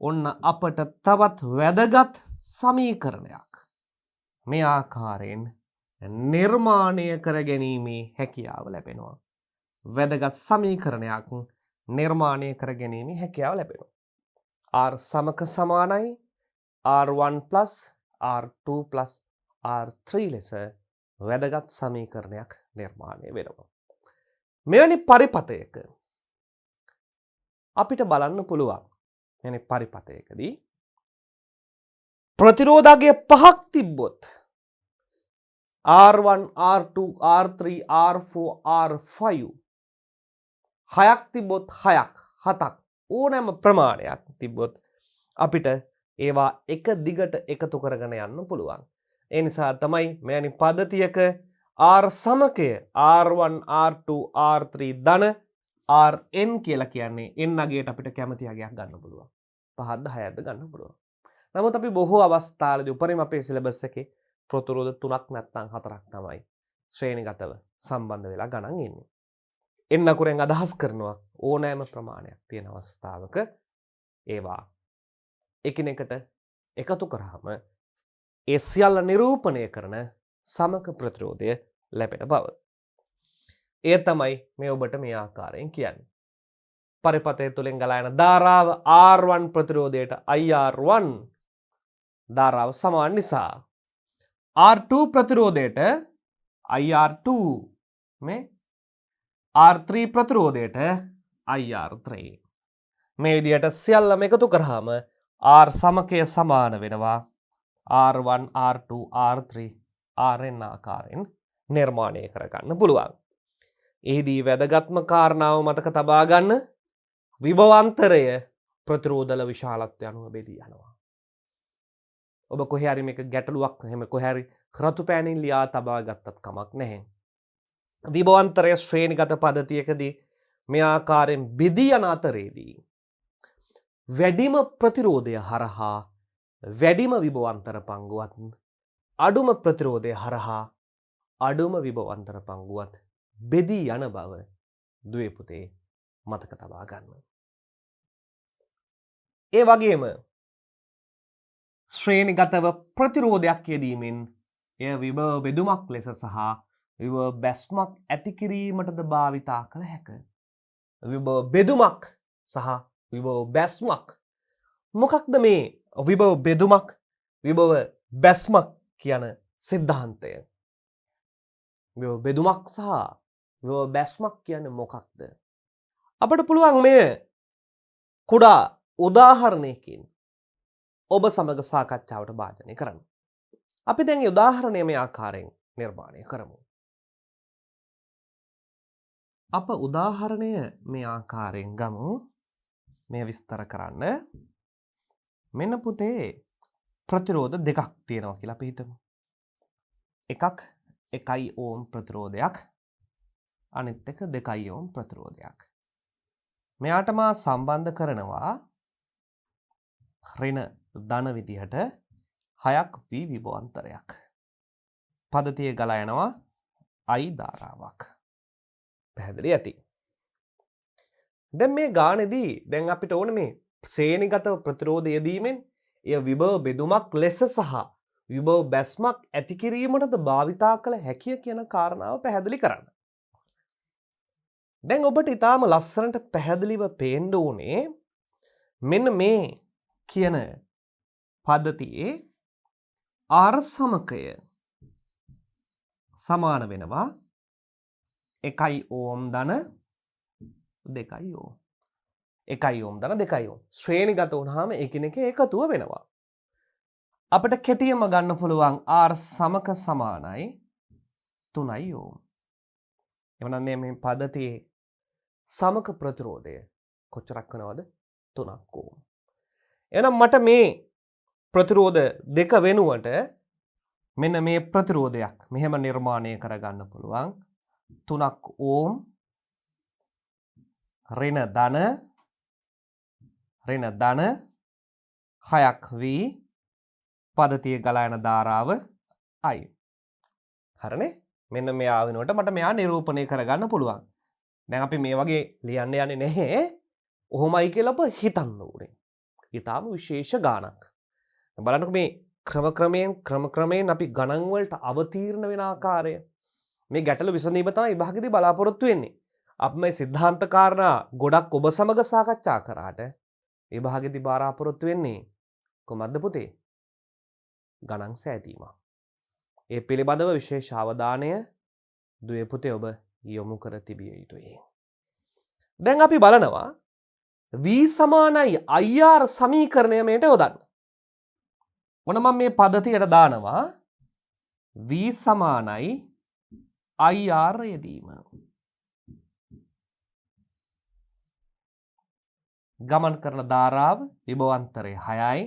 ඔන්න අපට තවත් වැදගත් සමීකරණයක් මේ ආකාරයෙන් නිර්මාණය කර ගැනීමේ හැකියාව ලැබෙනවා. වැදගත් සමීකරණයක් නිර්මාණය කර ගැනීමේ හැකියාව ලැබෙනවා. R සමක සමානයි R1 R2 R3 ලෙස වැදගත් සමීකරණයක් නිර්මාණය වෙනවා. මෙවැනි පරිපතයක අපිට බලන්න පුළුවන්. මෙවැනි පරිපතයකදී ප්‍රතිරෝධකය 5ක් තිබ්බොත් R1 R2 R3 R4 R5 6ක් තිබ්බොත් 7ක් ඕනෑම ප්‍රමාණයක් තිබ්බොත් අපිට ඒවා එක දිගට එකතු කරගෙන යන්න පුළුවන්. ඒ නිසා තමයි මෙවැනි පද්ධතියක R සමකය R1 R2 R3 ධන Rn කියලා කියන්නේ n අගයට අපිට කැමති අගයක් ගන්න පුළුවන්. 5ක්ද 6ක්ද ගන්න පුළුවන්. නමුත් අපි බොහෝ අවස්ථාවලදී උපරිම අපේ සිලබස් එකේ ප්‍රතිරෝධ 3ක් නැත්නම් 4ක් තමයි ශ්‍රේණිගතව සම්බන්ධ වෙලා ගණන් එන්නේ. n අකුරෙන් අදහස් කරනවා ඕනෑම ප්‍රමාණයක් තියෙන අවස්ථාවක ඒවා එකිනෙකට එකතු කරාම ඒ සියල්ල නිරූපණය කරන සමක ප්‍රතිරෝධය ලැබෙන බව. එය තමයි මේ ඔබට මේ ආකාරයෙන් කියන්නේ. පරිපතය තුළින් ගලා යන ධාරාව R1 ප්‍රතිරෝධයට IR1 ධාරාව සමාන නිසා R2 ප්‍රතිරෝධයට IR2 මේ R3 ප්‍රතිරෝධයට IR3 මේ විදිහට සියල්ලම එකතු කරාම R සමකය සමාන වෙනවා R1 R2 R3 Rn ආකාරයෙන් නිර්මාණය කරගන්න පුළුවන්. එහිදී වැදගත්ම කාරණාව මතක තබා ගන්න විභවාන්තරය ප්‍රතිරෝධල විශාලත්වය අනුව බෙදී යනවා. ඔබ කොහේ හරි මේක ගැටලුවක් එහෙම කොහේ හරි රතු පෑනින් ලියා තබා ගත්තත් කමක් නැහැ. විභවාන්තරය ශ්‍රේණිගත පද්ධතියකදී මේ ආකාරයෙන් බෙදී යන අතරේදී වැඩිම ප්‍රතිරෝධය හරහා වැඩිම විභවාන්තර පංගුවත් අඩුම ප්‍රතිරෝධය හරහා අඩුම විභවාන්තර පංගුවත් බෙදී යන බව දුවේ පුතේ මතක තබා ගන්න. ඒ වගේම ශ්‍රේණිගතව ප්‍රතිරෝධයක් යෙදීමෙන් එය විභව බෙදුමක් ලෙස සහ විභව බැස්මක් ඇති කිරීමටද භාවිතා කළ හැක. විභව බෙදුමක් සහ විභව බැස්මක් මොකක්ද මේ විභව බෙදුමක් විභව බැස්මක් කියන සිද්ධාන්තය? විභව බෙදුමක් සහ විභව බැස්මක් කියන්නේ මොකක්ද? අපට පුළුවන් මේ කුඩා උදාහරණයකින් ඔබ සමග සාකච්ඡාවට භාජනය කරන්න. අපි දැන් මේ උදාහරණය මේ ආකාරයෙන් නිර්මාණය කරමු. අප උදාහරණය මේ ආකාරයෙන් ගමු. මේ විස්තර කරන්න. මෙන්න පුතේ ප්‍රතිරෝධ දෙකක් තියෙනවා කියලා අපි හිතමු. එකක් 1 ඕම් ප්‍රතිරෝධයක්, අනිත් එක 2 ඕම් ප්‍රතිරෝධයක්. මෙයාට මා සම්බන්ධ කරනවා ඍණ ධන විදිහට 6ක් V විභවාන්තරයක්. පද්ධතිය ගලා යනවා I ධාරාවක්. පැහැදිලි ඇති. දැන් මේ ගානේදී දැන් අපිට ඕනේ මේ ශ්‍රේණිගතව ප්‍රතිරෝධය යෙදීමෙන් එය විභව බෙදුමක් ලෙස සහ විභව බැස්මක් ඇති කිරීමටද භාවිතා කළ හැකිය කියන කාරණාව පැහැදිලි කරන්න. දැන් ඔබට ඊටාම ලස්සනට පැහැදිලිව පේන්න ඕනේ මෙන්න මේ කියන පද්ධතියේ R සමකය සමාන වෙනවා 1 ඕම් ධන 2 ඕම්. 1 ඕම් ධන 2 ඕම්. ශ්‍රේණිගත වුණාම එකිනෙක එකතුව වෙනවා. අපිට කෙටියෙන්ම ගන්න පුළුවන් R සමක සමානයි 3 ඕම්. එවනම් මේ පද්ධතියේ සමක ප්‍රතිරෝධය කොච්චරක් වෙනවද? 3 ඕම්. එහෙනම් මට මේ ප්‍රතිරෝධ දෙක වෙනුවට මෙන්න මේ ප්‍රතිරෝධයක් මෙහෙම නිර්මාණය කරගන්න පුළුවන් 3 ඕම් ඍණ ධන 6ක් V පද්ධතිය ගලා යන ධාරාව I. හරිනේ? මෙන්න මෙයා වෙනුවට මට මෙයා නිරූපණය කරගන්න පුළුවන්. දැන් අපි මේ වගේ ලියන්න යන්නේ නැහැ. ඔහොමයි කියලා ඔබ හිතන්න ඕනේ. ඊටාම විශේෂ ගානක්. බලන්නකො මේ ක්‍රමක්‍රමයෙන් අපි ගණන් වලට අවතීර්ණ වෙන ආකාරය. මේ ගැටලු විසඳීම තමයි විභාගෙදී බලාපොරොත්තු වෙන්නේ. අපි මේ සිද්ධාන්ත කාරණා ගොඩක් ඔබ සමග සාකච්ඡා කරාට විභාගෙදී බලාපොරොත්තු වෙන්නේ කොහොමද පුතේ? ගණන් සෑදීම. ඒ පිළිබඳව විශේෂ අවධානය දුවේ පුතේ ඔබ යොමු කර තිබිය යුතුයි. දැන් අපි බලනවා V සමානයි IR සමීකරණය මේට යොදන්න. මොන මම මේ පද්ධතියට දානවා V සමානයි IR යෙදීම. ගමන් කරන ධාරාව විභවාන්තරය 6යි.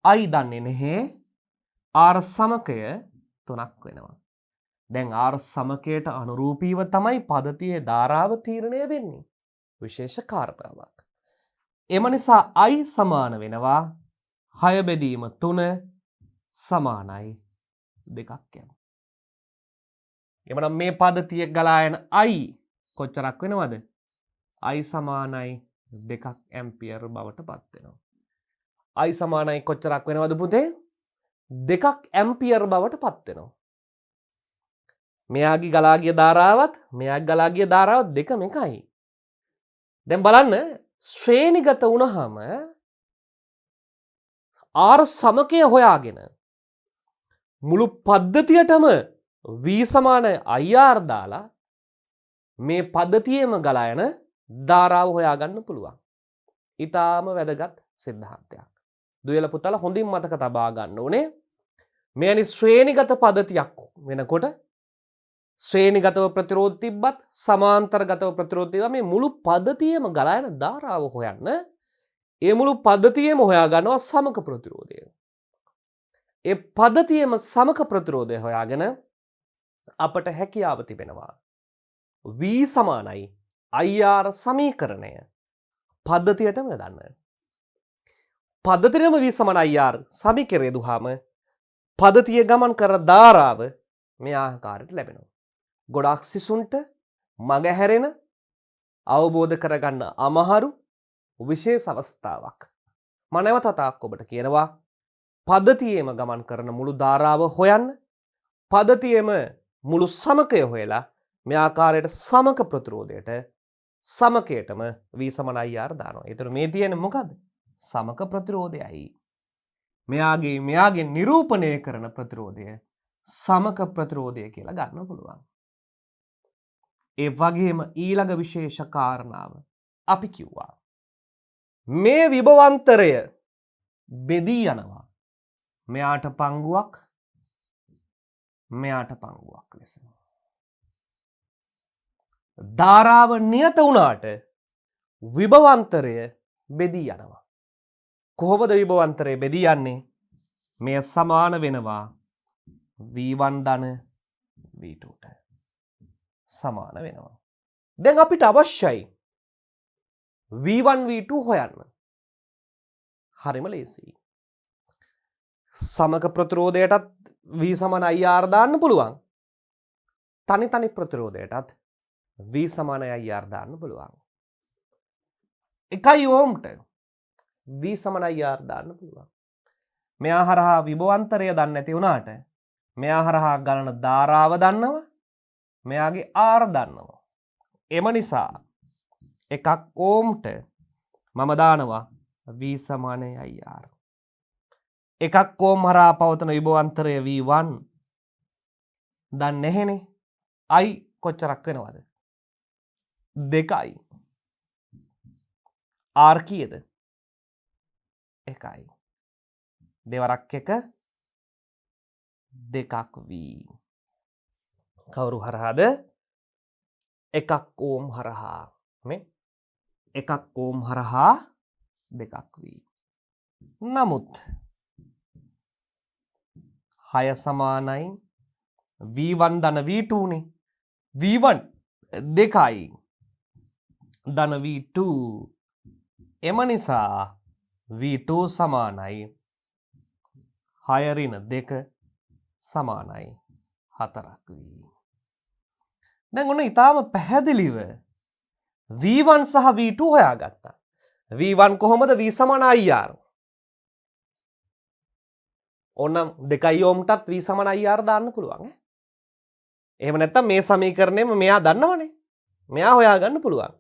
I දන්නේ නැහැ. R සමකය 3ක් වෙනවා. දැන් R සමකයට අනුරූපීව තමයි පද්ධතියේ ධාරාව තීරණය වෙන්නේ. විශේෂ කාරණාවක්. එම නිසා I සමාන වෙනවා 6 බෙදීම 3 සමානයි 2ක් යනවා. එමනම් මේ පද්ධතිය ගලා යන I කොච්චරක් වෙනවද? I සමානයි 2 ඇම්පියර් බවට පත් වෙනවා. I සමානයි කොච්චරක් වෙනවද පුතේ? 2 ඇම්පියර් බවට පත් වෙනවා. මෙයාගේ ගලා ගිය ධාරාවත් මෙයාගේ ගලා ගිය ධාරාවත් දෙකම එකයි. දැන් බලන්න ශ්‍රේණිගත වුණාම R සමකය හොයාගෙන මුළු පද්ධතියටම V සමාන IR දාලා මේ පද්ධතියේම ගලා යන ධාරාව හොයාගන්න පුළුවන්. ඊටාම වැදගත් සිද්ධාන්තයක්. දුවල පුතාලා හොඳින් මතක තබා ගන්න ඕනේ. මෙවැනි ශ්‍රේණිගත පද්ධතියක් වෙනකොට ශ්‍රේණිගතව ප්‍රතිරෝධ තිබ්බත් සමාන්තරගතව ප්‍රතිරෝධ තිබ්බත් මේ මුළු පද්ධතියේම ගලා යන ධාරාව හොයන්න ඒ මුළු පද්ධතියේම හොයා ගන්නවා සමක ප්‍රතිරෝධය. ඒ පද්ධතියේම සමක ප්‍රතිරෝධය හොයාගෙන අපට හැකියාව තිබෙනවා V සමානයි IR සමීකරණය පද්ධතියටම දාන්න. පද්ධතියම V සමාන IR සමීකරණය දුහාම පද්ධතිය ගමන් කර ධාරාව මේ ආකාරයට ලැබෙනවා. ගොඩාක් සිසුන්ට මග හැරෙන අවබෝධ කරගන්න අමාරු විශේෂ අවස්ථාවක්. මම නැවත වතාවක් ඔබට කියනවා පද්ධතියේම ගමන් කරන මුළු ධාරාව හොයන්න. පද්ධතියේම මුළු සමකය හොයලා මේ ආකාරයට සමක ප්‍රතිරෝධයට සමකයටම V සමාන IR දානවා. ඒතර මේ තියෙන්නේ මොකද්ද? සමක ප්‍රතිරෝධයයි. මෙයාගේ නිරූපණය කරන ප්‍රතිරෝධය සමක ප්‍රතිරෝධය කියලා ගන්න පුළුවන්. ඒ වගේම ඊළඟ විශේෂ කාරණාව අපි කිව්වා මේ විභවාන්තරය බෙදී යනවා. මෙයාට පංගුවක් මෙයාට පංගුවක් ලෙස. ධාරාව නියත වුණාට විභවාන්තරය බෙදී යනවා. කොහොමද විභවාන්තරය බෙදී යන්නේ? මෙය සමාන වෙනවා V1 ධන V2ට සමාන වෙනවා. දැන් අපිට අවශ්‍යයි V1 V2 හොයන්න. හරිම ලේසියි. සමක ප්‍රතිරෝධයටත් V සමාන IR දාන්න පුළුවන්. තනි තනි ප්‍රතිරෝධයටත් V සමාන IR දාන්න පුළුවන්. 1 ඕම්ට V සමාන IR දාන්න පුළුවන්. මෙයා හරහා විභවාන්තරය දන්නේ නැති වුණාට මෙයා හරහා ගණන ධාරාව දන්නවා. මෙයාගේ R දන්නවා. එම නිසා 1 ඕම්ට මම දානවා V සමාන IR. 1 ඕම් හරහා පවතන විභවාන්තරය V1 දන්නේ නැහෙනේ. I කොච්චරක් වෙනවද? 2යි. R කීයද? 1යි. දෙවරක් 1 2ක් V. කවුරු හරහාද? 1 ඕම් හරහා. මේ 1 ඕම් හරහා 2ක් V. නමුත් 6 සමානයි V1 ධන V2 නේ. V1 2යි ධන V2. එම නිසා V2 සමානයි 6 ඍණ 2 සමානයි 4ක් V. දැන් ඔන්න ඊටාම පැහැදිලිව V1 සහ V2 හොයාගත්තා. V1 කොහොමද? V සමාන IR. ඕනම් 2 ඕම්ටත් V සමාන IR දාන්න පුළුවන්. එහෙම නැත්නම් මේ සමීකරණයම මෙයා දන්නවනේ. මෙයා හොයාගන්න පුළුවන්.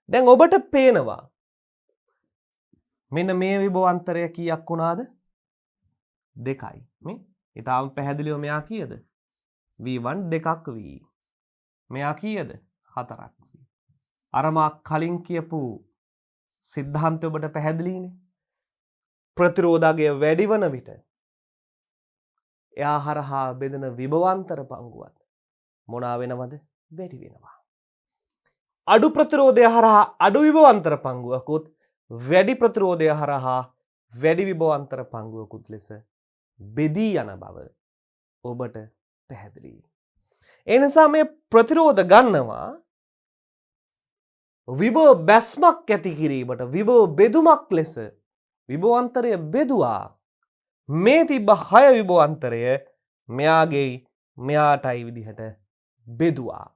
දැන් ඔබට පේනවා මෙන්න මේ විභවාන්තරය කීයක් වුණාද? 2යි. මේ ඊටාම පැහැදිලිව මෙයා කීයද? V1 2ක් V. මෙයා කීයද? 4ක් V. අර මා කලින් කියපු සිද්ධාන්තය ඔබට පැහැදිලිනේ. ප්‍රතිරෝධාගය වැඩි වන විට එයා හරහා බෙදෙන විභවාන්තර පංගුවත් මොනවා වෙනවද? වැඩි වෙනවා. අඩු ප්‍රතිරෝධය හරහා අඩු විභවාන්තර පංගුවකුත් වැඩි ප්‍රතිරෝධය හරහා වැඩි විභවාන්තර පංගුවකුත් ලෙස බෙදී යන බව ඔබට පැහැදිලියි. ඒ නිසා මේ ප්‍රතිරෝධ ගන්නවා විභව බැස්මක් ඇති කිරීමට විභව බෙදුමක් ලෙස විභවාන්තරය බෙදුවා. මේ තිබ්බ 6 විභවාන්තරය මෙයාගේ මෙයාටයි විදිහට බෙදුවා.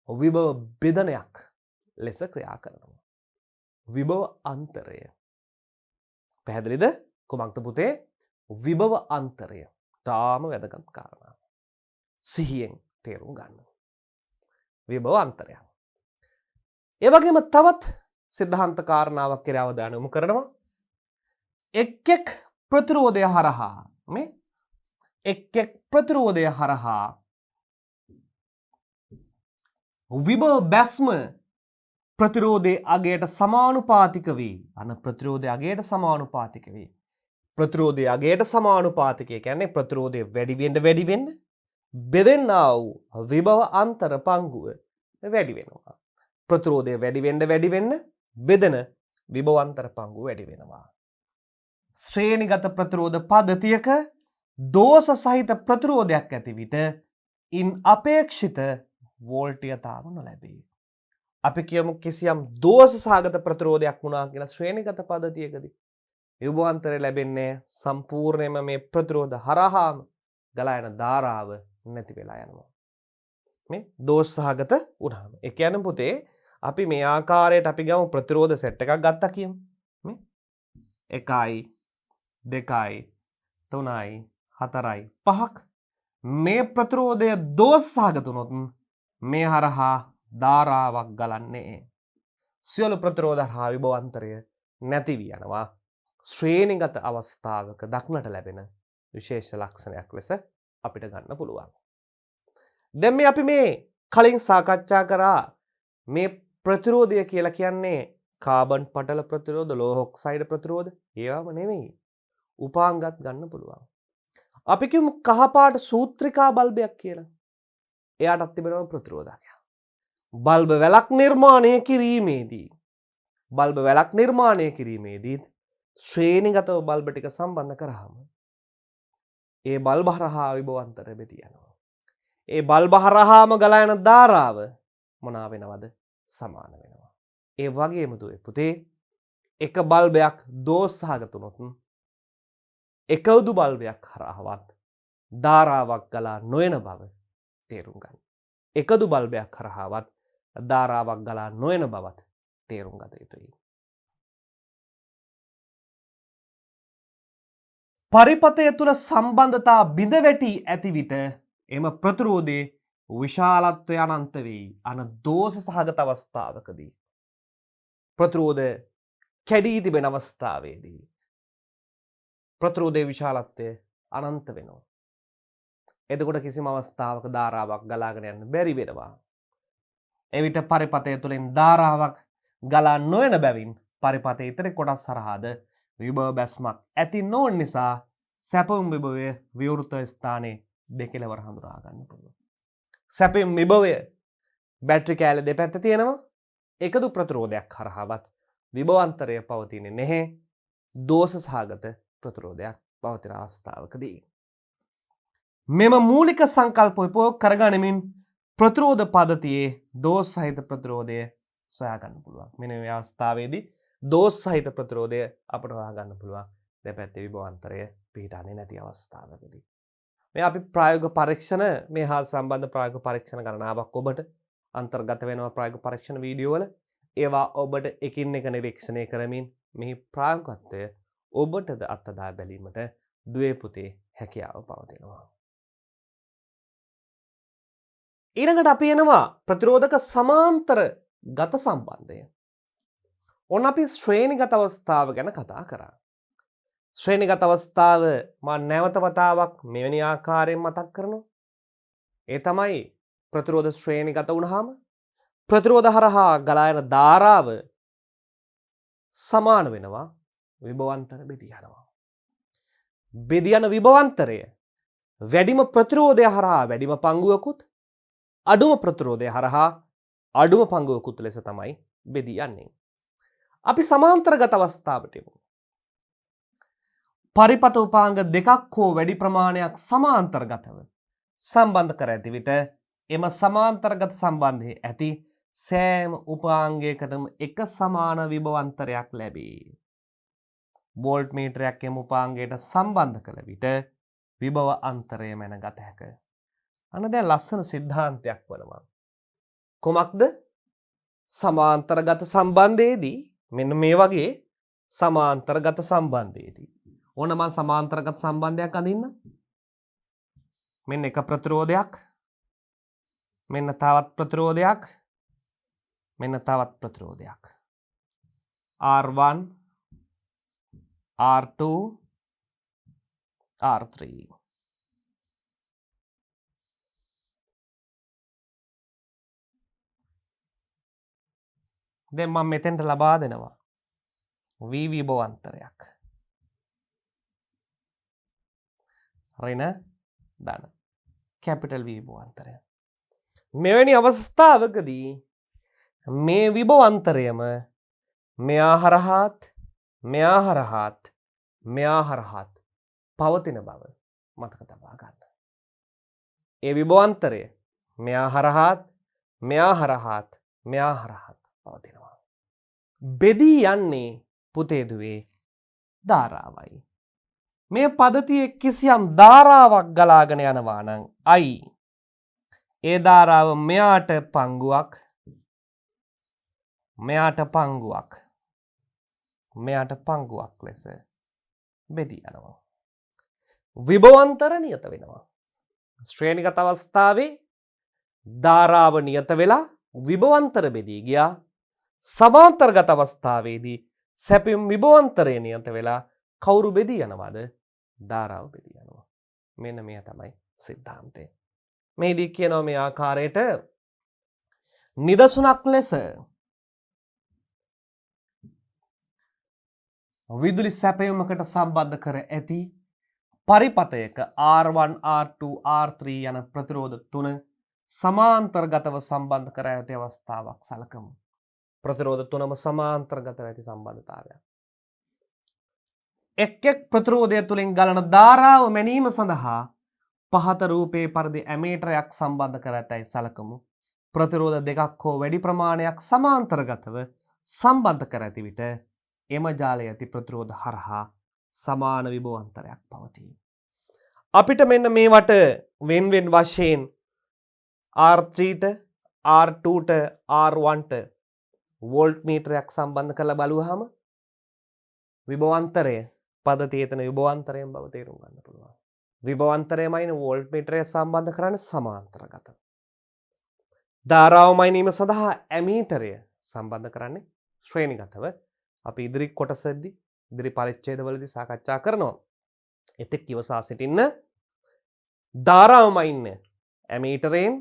විභව බෙදනයක් ලෙස ක්‍රියා කරනවා. විභව අන්තරය. පැහැදිලිද? කොමක්ද පුතේ? විභව අන්තරය. තාම වැදගත් කාරණා. සිහියෙන් තේරුම් ගන්න. විභව අන්තරය. ඒ වගේම තවත් සිද්ධාන්ත කාරණාවක් කියලා අවධානය යොමු කරනවා. එක් ප්‍රතිරෝධය හරහා මේ එක් ප්‍රතිරෝධය හරහා විභව බැස්ම ප්‍රතිරෝධයේ අගයට සමානුපාතික වේ. අන ප්‍රතිරෝධයේ අගයට සමානුපාතික වේ. ප්‍රතිරෝධයේ අගයට සමානුපාතික කියන්නේ ප්‍රතිරෝධය වැඩි වෙන්න බෙදෙන්නා වූ විභව අන්තර පංගුව වැඩි වෙනවා. ප්‍රතිරෝධය වැඩි වෙන්න බෙදෙන විභව අන්තර පංගුව වැඩි වෙනවා. ශ්‍රේණිගත ප්‍රතිරෝධ පද්ධතියක දෝෂ සහිත ප්‍රතිරෝධයක් ඇති විට ඉන් අපේක්ෂිත වෝල්ටීයතාව නොලැබේ. අපි කියමු කිසියම් දෝෂ සහගත ප්‍රතිරෝධයක් වුණා කියලා ශ්‍රේණිගත පද්ධතියකදී විභවාන්තරය ලැබෙන්නේ සම්පූර්ණයෙන්ම මේ ප්‍රතිරෝධ හරහාම ගලා යන ධාරාව නැති වෙලා යනවා. මේ දෝෂ සහගත වුණාම. ඒ කියන්නේ පුතේ අපි මේ ආකාරයට අපි ගමු ප්‍රතිරෝධ සෙට් එකක් ගත්තා කියමු. මේ 1යි 2යි 3යි 4යි 5ක් මේ ප්‍රතිරෝධය දෝෂ සහගත වුණොත් මේ හරහා ධාරාවක් ගලන්නේ. සියලු ප්‍රතිරෝධ හරහා විභවාන්තරය නැති වී යනවා. ශ්‍රේණිගත අවස්ථාවක දක්නට ලැබෙන විශේෂ ලක්ෂණයක් ලෙස අපිට ගන්න පුළුවන්. දැන් මේ අපි මේ කලින් සාකච්ඡා කරා මේ ප්‍රතිරෝධය කියලා කියන්නේ කාබන් පටල ප්‍රතිරෝධ, ලෝහ ඔක්සයිඩ් ප්‍රතිරෝධ ඒවම නෙමෙයි. උපාංගත් ගන්න පුළුවන්. අපි කියමු කහපාට සූත්‍රිකා බල්බයක් කියලා. එයාටත් තිබෙනවා ප්‍රතිරෝධකයක්. බල්බ වැලක් නිර්මාණය කිරීමේදී ශ්‍රේණිගතව බල්බ ටික සම්බන්ධ කරාම ඒ බල්බ හරහා විභවාන්තරය බෙදී යනවා. ඒ බල්බ හරහාම ගලා යන ධාරාව මොනවා වෙනවද? සමාන වෙනවා. ඒ වගේම දුවේ පුතේ එක බල්බයක් දෝෂ සහගත වුණොත් එකවුදු බල්බයක් හරහාවත් ධාරාවක් ගලා නොයන බව තේරුම් ගන්න. එකදු බල්බයක් හරහාවත් ධාරාවක් ගලා නොයන බවත් තේරුම් ගත යුතුයි. පරිපථය තුළ සම්බන්ධතා බිඳ වැටී ඇති විට එම ප්‍රතිරෝධයේ විශාලත්වය අනන්ත වෙයි. අන දෝෂ සහගත අවස්ථාවකදී ප්‍රතිරෝධය කැඩී තිබෙන අවස්ථාවේදී ප්‍රතිරෝධයේ විශාලත්වය අනන්ත වෙනවා. එතකොට කිසිම අවස්ථාවක ධාරාවක් ගලාගෙන යන්න බැරි වෙනවා. එවිට පරිපථය තුළින් ධාරාවක් ගලා නොයන බැවින් පරිපථයේ ඉතර කොටස් හරහාද විභව බැස්මක් ඇති නොවන නිසා සැපයුම් විභවය විවෘත ස්ථානයේ දෙකලවර හඳුනා ගන්න පුළුවන්. සැපයුම් විභවය බැටරි කෑල්ල දෙපැත්ත තියෙනවා. එකදු ප්‍රතිරෝධයක් හරහාවත් විභවාන්තරය පවතින්නේ නැහැ. දෝෂ සහගත ප්‍රතිරෝධයක් පවතින අවස්ථාවකදී මෙම මූලික සංකල්ප උපයෝග කරගනිමින් ප්‍රතිරෝධ පද්ධතියේ දෝෂ සහිත ප්‍රතිරෝධය සොයා ගන්න පුළුවන්. මෙන්න මේ අවස්ථාවේදී දෝෂ සහිත ප්‍රතිරෝධය අපට හොයා ගන්න පුළුවන් දෙපැත්තේ විභවාන්තරය පිහිටන්නේ නැති අවස්ථාවකදී. මේ අපි ප්‍රායෝගික පරීක්ෂණ මේ හා සම්බන්ධ ප්‍රායෝගික පරීක්ෂණ ගණනාවක් ඔබට අන්තර්ගත වෙනවා ප්‍රායෝගික පරීක්ෂණ වීඩියෝ වල. ඒවා ඔබට එකින් එක නිරීක්ෂණය කරමින් මේ ප්‍රායෝගිකත්වය ඔබටද අත්දැක බැලීමට දුවේ පුතේ හැකියාව පවතිනවා. ඊළඟට අපි එනවා ප්‍රතිරෝධක සමාන්තර ගත සම්බන්ධය. ඔන්න අපි ශ්‍රේණිගත අවස්ථාව ගැන කතා කරා. ශ්‍රේණිගත අවස්ථාව මා නැවත වතාවක් මෙවැනි ආකාරයෙන් මතක් කරනවා. ඒ තමයි ප්‍රතිරෝධ ශ්‍රේණිගත වුණාම ප්‍රතිරෝධ හරහා ගලා යන ධාරාව සමාන වෙනවා විභවාන්තර බෙදී යනවා. බෙදී යන විභවාන්තරය වැඩිම ප්‍රතිරෝධය හරහා වැඩිම පංගුවකුත් අඩුම ප්‍රතිරෝධය හරහා අඩුම පංගුවකුත් ලෙස තමයි බෙදී යන්නේ. අපි සමාන්තරගත අවස්ථාවට යමු. පරිපථ උපාංග දෙකක් හෝ වැඩි ප්‍රමාණයක් සමාන්තරගතව සම්බන්ධ කර ඇති විට එම සමාන්තරගත සම්බන්ධයේ ඇති සෑම උපාංගයකටම එක සමාන විභවාන්තරයක් ලැබේ. වෝල්ට් මීටරයක් එම උපාංගයට සම්බන්ධ කළ විට විභව අන්තරය මැනගත හැකිය. අන්න දැන් ලස්සන සිද්ධාන්තයක් වනවා. කොමක්ද? සමාන්තරගත සම්බන්ධයේදී මෙන්න මේ වගේ සමාන්තරගත සම්බන්ධයේදී ඕන මම සමාන්තරගත සම්බන්ධයක් අඳින්න. මෙන්න එක ප්‍රතිරෝධයක්, මෙන්න තවත් ප්‍රතිරෝධයක්, මෙන්න තවත් ප්‍රතිරෝධයක්. R1 R2 R3. දැන් මම මෙතෙන්ට ලබා දෙනවා V විභවාන්තරයක්. ඍණ ධන කැපිටල් V විභවාන්තරය. මෙවැනි අවස්ථාවකදී මේ විභවාන්තරයම මෙයා හරහාත් මෙයා හරහාත් මෙයා හරහාත් පවතින බව මතක තබා ගන්න. ඒ විභවාන්තරය මෙයා හරහාත් මෙයා හරහාත් මෙයා හරහාත් පවතිනවා. බෙදී යන්නේ පුතේ දුවේ ධාරාවයි. මේ පද්ධතියේ කිසියම් ධාරාවක් ගලාගෙන යනවා නම් I ඒ ධාරාව මෙයාට පංගුවක් මෙයාට පංගුවක් මෙයාට පංගුවක් ලෙස බෙදී යනවා. විභවාන්තර නියත වෙනවා. ශ්‍රේණිගත අවස්ථාවේ ධාරාව නියත වෙලා විභවාන්තර බෙදී ගියා. සමාන්තරගත අවස්ථාවේදී සැපයුම් විභවාන්තරය නියත වෙලා කවුරු බෙදී යනවාද? ධාරාව බෙදී යනවා. මෙන්න මේ තමයි සිද්ධාන්තය. මේදී කියනවා මේ ආකාරයට නිදසුනක් ලෙස විදුලි සැපයුමකට සම්බන්ධ කර ඇති පරිපථයක R1 R2 R3 යන ප්‍රතිරෝධ තුන සමාන්තරගතව සම්බන්ධ කර ඇති අවස්ථාවක් සැලකමු. ප්‍රතිරෝධ තුනම සමාන්තරගතව ඇති සම්බන්ධතාවයක්. එක් එක් ප්‍රතිරෝධය තුළින් ගලන ධාරාව මැනීම සඳහා පහත රූපයේ පරිදි ඇමීටරයක් සම්බන්ධ කර ඇතැයි සලකමු. ප්‍රතිරෝධ දෙකක් හෝ වැඩි ප්‍රමාණයක් සමාන්තරගතව සම්බන්ධ කර ඇති විට එම ජාලය ඇති ප්‍රතිරෝධ හරහා සමාන විභවාන්තරයක් පවතී. අපිට මෙන්න මේවට වෙන්වෙන් වශයෙන් R3ට R2ට R1ට වෝල්ට් මීටරයක් සම්බන්ධ කරලා බලුවාම විභවාන්තරය පද්ධතියේ තියෙන විභවාන්තරයෙන් බව තේරුම් ගන්න පුළුවන්. විභවාන්තරයමයි වෝල්ට් මීටරය සම්බන්ධ කරන්නේ සමාන්තරගතව. ධාරාව මයිනීම සඳහා ඇමීටරය සම්බන්ධ කරන්නේ ශ්‍රේණිගතව. අපි ඉදිරි කොටසෙද්දී ඉදිරි පරිච්ඡේදවලදී සාකච්ඡා කරනවා. එතෙක් ඉවසා සිටින්න. ධාරාවම ඉන්නේ ඇමීටරයෙන්,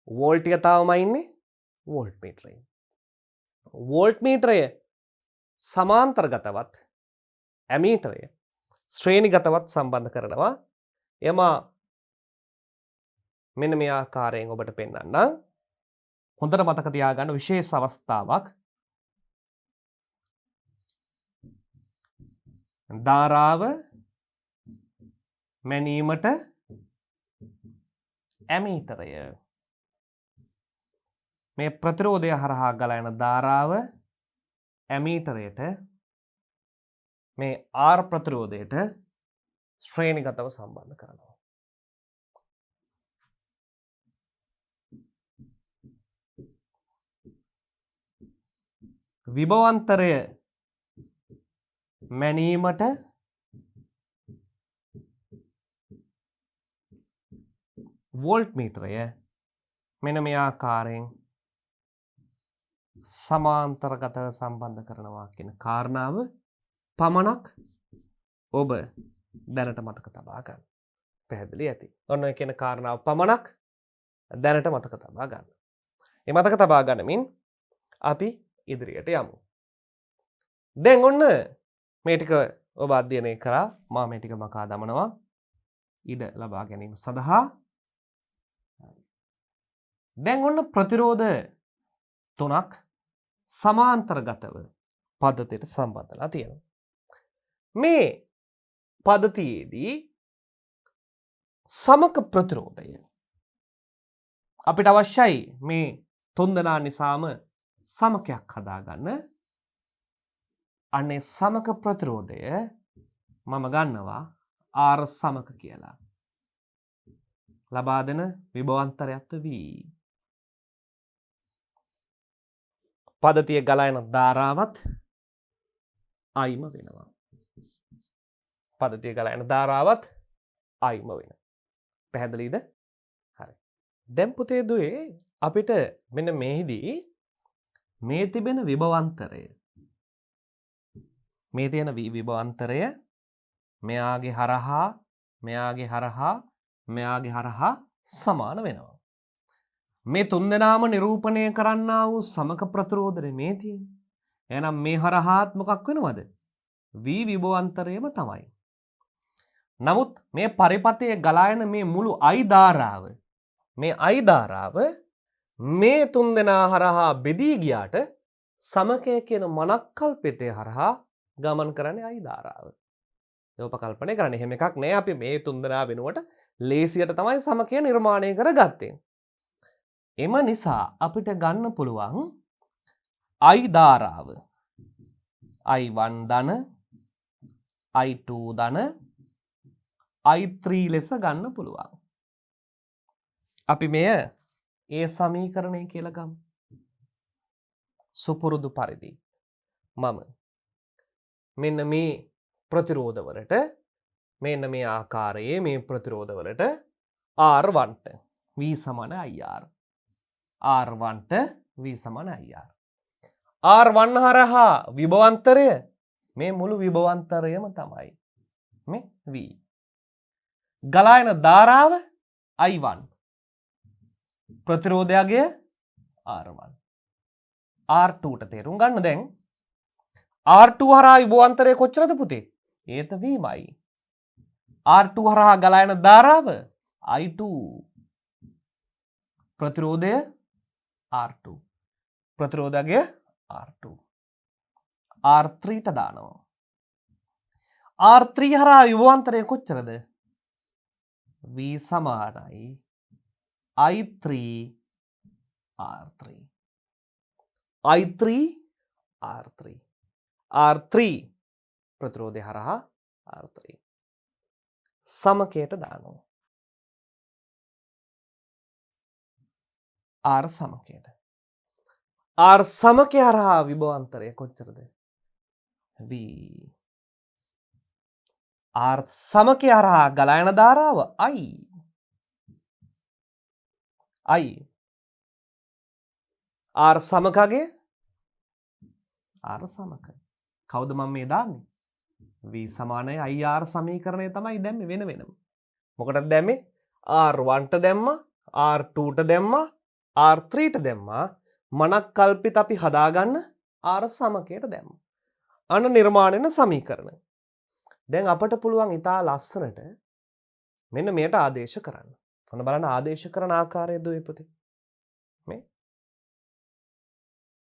වෝල්ටිකතාවම ඉන්නේ වෝල්ට් මීටරයෙන්. වෝල්ට් මීටරය සමාන්තරගතවත් ඇමීටරය ශ්‍රේණිගතවත් සම්බන්ධ කරනවා. එම මෙන්න මේ ආකාරයෙන් ඔබට පෙන්වන්නම්. හොඳට මතක තියාගන්න විශේෂ අවස්ථාවක්. ධාරාව මැනීමට ඇමීටරය. මේ ප්‍රතිරෝධය හරහා ගලන ධාරාව ඇමීටරයට මේ R ප්‍රතිරෝධයට ශ්‍රේණිගතව සම්බන්ධ කරනවා. විභවාන්තරය මැනීමට වෝල්ට් මීටරය මෙන්න මේ ආකාරයෙන් සමාන්තරගතව සම්බන්ධ කරනවා කියන කාරණාව පමණක් ඔබ දැනට මතක තබා ගන්න. පැහැදිලි ඇති. ඔන්න ඔය කියන කාරණාව පමණක් දැනට මතක තබා ගන්න. මේ මතක තබා ගන්නමින් අපි ඉදිරියට යමු. දැන් ඔන්න මේ ටික ඔබ අධ්‍යයනය කරා. මා මේ ටික මකා දමනවා ඉඩ ලබා ගැනීම සඳහා. දැන් ඔන්න ප්‍රතිරෝධ තුනක් සමාන්තරගතව පද්ධතියට සම්බන්ධලා තියෙනවා. මේ පද්ධතියේදී සමක ප්‍රතිරෝධය අපිට අවශ්‍යයි. මේ තුන්දෙනා නිසාම සමකයක් හදාගන්න. අනේ සමක ප්‍රතිරෝධය මම ගන්නවා R සමක කියලා. ලබා දෙන විභවාන්තරයත් V. පද්ධතිය ගලන ධාරාවත් Iම වෙනවා. පද්ධතිය ගලන ධාරාවත් Iම වෙනවා. පැහැදිලිද? හරි. දැන් පුතේ දුවේ අපිට මෙන්න මේෙහිදී මේ තිබෙන විභවාන්තරය, මේ තියෙන විභවාන්තරය මෙයාගේ හරහා මෙයාගේ හරහා මෙයාගේ හරහා සමාන වෙනවා. මේ තුන්දෙනාම නිරූපණය කරන්නා වූ සමක ප්‍රතිරෝධය මේ තියෙන්නේ. එහෙනම් මේ හරහාත් මොකක් වෙනවද? V විභවාන්තරයම තමයි. නමුත් මේ පරිපථයේ ගලායන මේ මුළු I ධාරාව, මේ I ධාරාව මේ තුන්දෙනා හරහා බෙදී ගියාට සමකය කියන මනක්කල්පිතය හරහා ගමන් කරන්නේ I ධාරාව. ඒක උපකල්පනය කරන්නේ එහෙම එකක් නෑ. අපි මේ තුන්දෙනා වෙනුවට ලේසියට තමයි සමකය නිර්මාණය කරගත්තේ. එම නිසා අපිට ගන්න පුළුවන් I ධාරාව I1 ධන, I2 ධන, I3 ලෙස ගන්න පුළුවන්. අපි මෙය ඒ සමීකරණය කියලා ගමු. සුපුරුදු පරිදි මම මෙන්න මේ ප්‍රතිරෝධවලට මෙන්න මේ ආකාරයේ මේ ප්‍රතිරෝධවලට R1ට V සමාන IR, R1ට V සමාන IR, R1 හරහා විභවාන්තරය මේ මුළු විභවාන්තරයම තමයි මේ V. ගලායන ධාරාව I1, ප්‍රතිරෝධයගේ R1, R2ට තේරුම් ගන්න. දැන් R2 හරහා විභවාන්තරය කොච්චරද පුතේ? ඒත Vමයි. R2 හරහා ගලායන ධාරාව I2, ප්‍රතිරෝධය R2, ප්‍රතිරෝධයගේ R2, R3ට දානවා. R3 හරහා විභවාන්තරය කොච්චරද? V සමානයි I3 R3. I3 R3. R3 ප්‍රතිරෝධය හරහා R3 සමකයට දානවා. R සමකයට. R සමකය හරහා විභවාන්තරය කොච්චරද? V. R සමකය හරහා ගලා යන ධාරාව I. R සමකගේ R සමක. කවුද මම මේ දාන්නේ? V සමානයි IR සමීකරණය තමයි දැම්මේ වෙන වෙනම. මොකටද දැම්මේ? R1ට දැම්මා, R2ට දැම්මා, R3ට දැම්මා. මනක් කල්පිත අපි හදාගන්න R සමකයට දැම්මා. අන්න නිර්මාණය වෙන සමීකරණ. දැන් අපට පුළුවන් ඉතා ලස්සනට මෙන්න මෙයට ආදේශ කරන්න. ඔන්න බලන්න ආදේශ කරන ආකාරය දුවේ පුතේ. මේ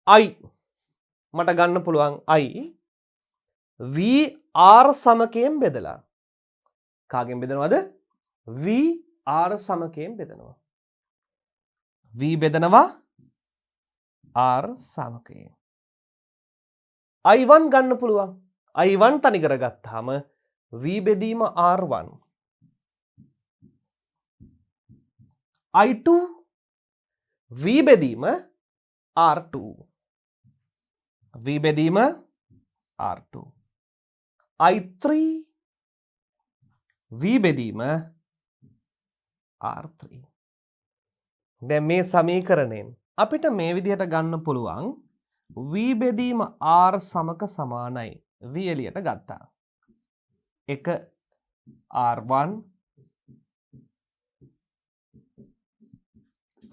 I මට ගන්න පුළුවන් I VR සමකයෙන් බෙදලා. කාගෙන් බෙදනවද? VR සමකයෙන් බෙදනවා. V බෙදනවා R සමකයෙන්. I1 ගන්න පුළුවන්. I1 තනි කරගත්තාම V බෙදීම R1. I2 V බෙදීම R2. V බෙදීම R2. I3 V බෙදීම R3. දැන් මේ සමීකරණයෙන් අපිට මේ විදිහට ගන්න පුළුවන් V බෙදීම R සමක සමානයි. V එළියට ගත්තා. එක R1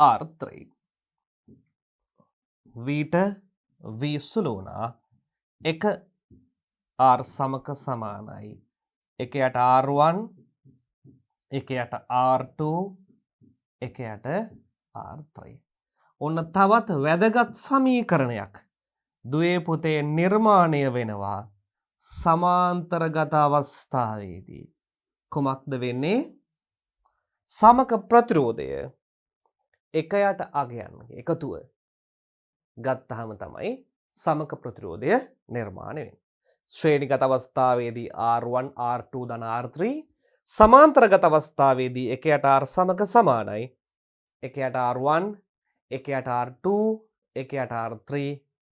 R3. Vට V සුළු වුණා. එක R සමක සමානයි. එක යට R1 එක යට R2 එක යට R3. ඔන්න තවත් වැදගත් සමීකරණයක් දුවේ පුතේ නිර්මාණය වෙනවා සමාන්තරගත අවස්ථාවේදී. කුමක්ද වෙන්නේ? සමක ප්‍රතිරෝධය එක යට අගයන්ගේ එකතුව ගත්තාම තමයි සමක ප්‍රතිරෝධය නිර්මාණය වෙන්නේ. ශ්‍රේණිගත අවස්ථාවේදී R1 R2 ධන R3 සමාන්තරගත අවස්ථාවේදී එක යට R සමක සමානයි. එක යට R1 එක යට R2 එක යට R3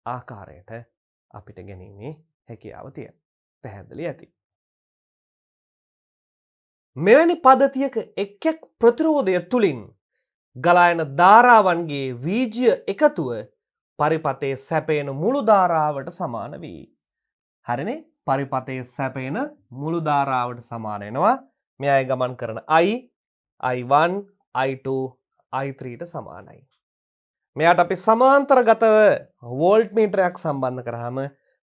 ආකාරයට අපිට ගැනීමේ හැකියාව තියෙන. පැහැදිලි ඇති. මෙවැනි පද්ධතියක එක් එක් ප්‍රතිරෝධය තුලින් ගලා යන ධාරාවන්ගේ වීජ්‍ය එකතුව පරිපතේ සැපෙන මුළු ධාරාවට සමාන වේ. හරිනේ? පරිපතේ සැපෙන මුළු ධාරාවට සමාන වෙනවා. මෙයයි ගමන් කරන I1 I2 I3ට සමානයි. මෙයාට අපි සමාන්තරගතව වෝල්ට් මීටරයක් සම්බන්ධ කරාම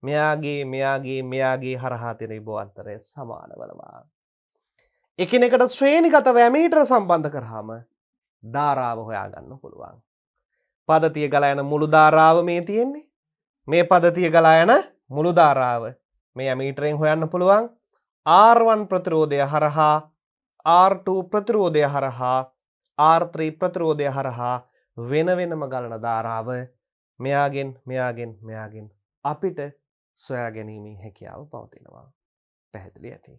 මෙයාගේ හරහා තියෙන විභවාන්තරය සමාන වෙනවා. එකිනෙකට ශ්‍රේණිගතව ඇමීටර සම්බන්ධ කරාම ධාරාව හොයාගන්න පුළුවන්. පද්ධතිය ගලා යන මුළු ධාරාව මේ තියෙන්නේ. මේ පද්ධතිය ගලා යන මුළු ධාරාව මේ ඇමීටරෙන් හොයන්න පුළුවන්. R1 ප්‍රතිරෝධය හරහා R2 ප්‍රතිරෝධය හරහා R3 ප්‍රතිරෝධය හරහා වෙන වෙනම ගලන ධාරාව මෙයාගෙන් අපිට සොයා ගැනීමේ හැකියාව පවතිනවා. පැහැදිලි ඇති.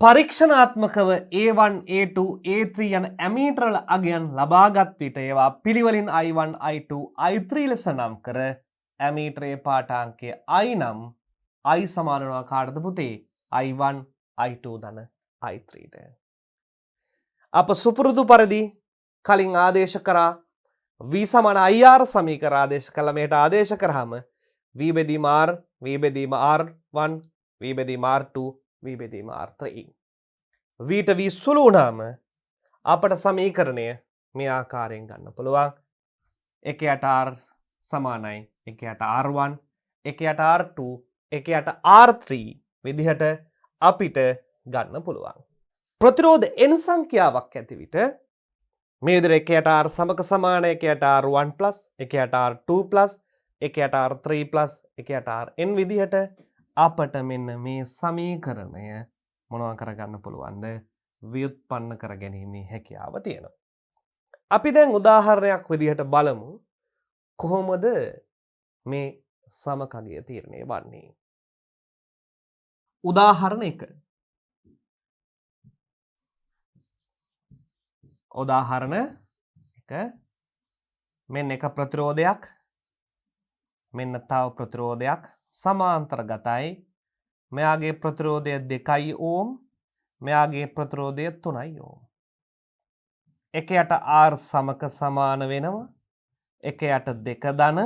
පරීක්ෂණාත්මකව A1 A2 A3 යන ඇමීටරල අගයන් ලබාගත් විට ඒවා පිළිවෙලින් I1 I2 I3 ලෙස නම් කර ඇමීටරයේ පාඨාංකය I නම් I සමාන වෙනවා කාටද පුතේ? I1 I2 ධන I3ට. අප සුපුරුදු පරිදි කලින් ආදේශ කරා V සමාන IR සමීකරණ ආදේශ කළා. මේට ආදේශ කරාම V බෙදීම R V බෙදීම R1 V බෙදීම R2 V බෙදීම R3. Vට V සුළු වුණාම අපට සමීකරණය මේ ආකාරයෙන් ගන්න පුළුවන්. එක යට R සමානයි එක යට R1 එක යට R2 එක යට R3 විදිහට අපිට ගන්න පුළුවන්. ප්‍රතිරෝධ n සංඛ්‍යාවක් ඇති විට මේ විදිහට එක යට R සමක සමාන එක යට R1+ එක යට R2+ එකයට r 3 plus එකයට r n විදිහට අපට මෙන්න මේ සමීකරණය මොනවා කරගන්න පුළුවන්ද? ව්‍යුත්පන්න කර ගැනීමේ හැකියාව තියෙනවා. අපි දැන් උදාහරණයක් විදිහට බලමු කොහොමද මේ සමකගය තීරණය වන්නේ. උදාහරණ 1. උදාහරණ 1 මෙන්න එක ප්‍රතිරෝධයක් මෙන්න තව ප්‍රතිරෝධයක් සමාන්තරගතයි. මෙයාගේ ප්‍රතිරෝධය 2 ඕම් මෙයාගේ ප්‍රතිරෝධය 3 ඕම්. එකයට R සමක සමාන වෙනවා. එකයට 2 ධන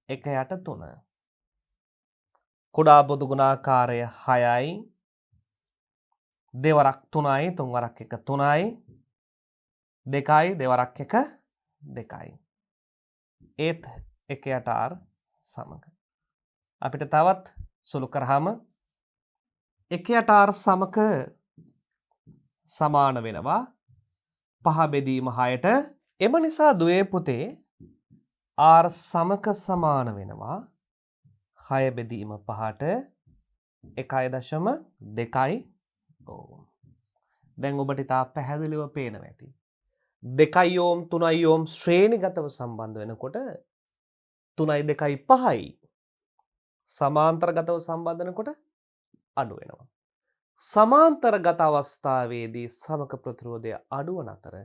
එකයට 3. කුඩා පොදු ගුණාකාරය 6යි. දෙවරක් 3යි 3 වරක් 1 3යි. 2යි දෙවරක් 1 2යි. ඒත් එකයට R සමක. අපිට තවත් සුළු කරාම එකයට R සමක සමාන වෙනවා 5 බෙදීම 6ට. එම නිසා දුවේ පුතේ R සමක සමාන වෙනවා 6 බෙදීම 5ට 1.2 ඕම්. දැන් ඔබට ඉතා පැහැදිලිව පේනවා ඇති. 2 ඕම් 3 ඕම් ශ්‍රේණිගතව සම්බන්ධ වෙනකොට 3යි 2යි 5යි සමාන්තරගතව සම්බන්ධ වෙනකොට අඩු වෙනවා. සමාන්තරගත අවස්ථාවේදී සමක ප්‍රතිරෝධය අඩු වන අතර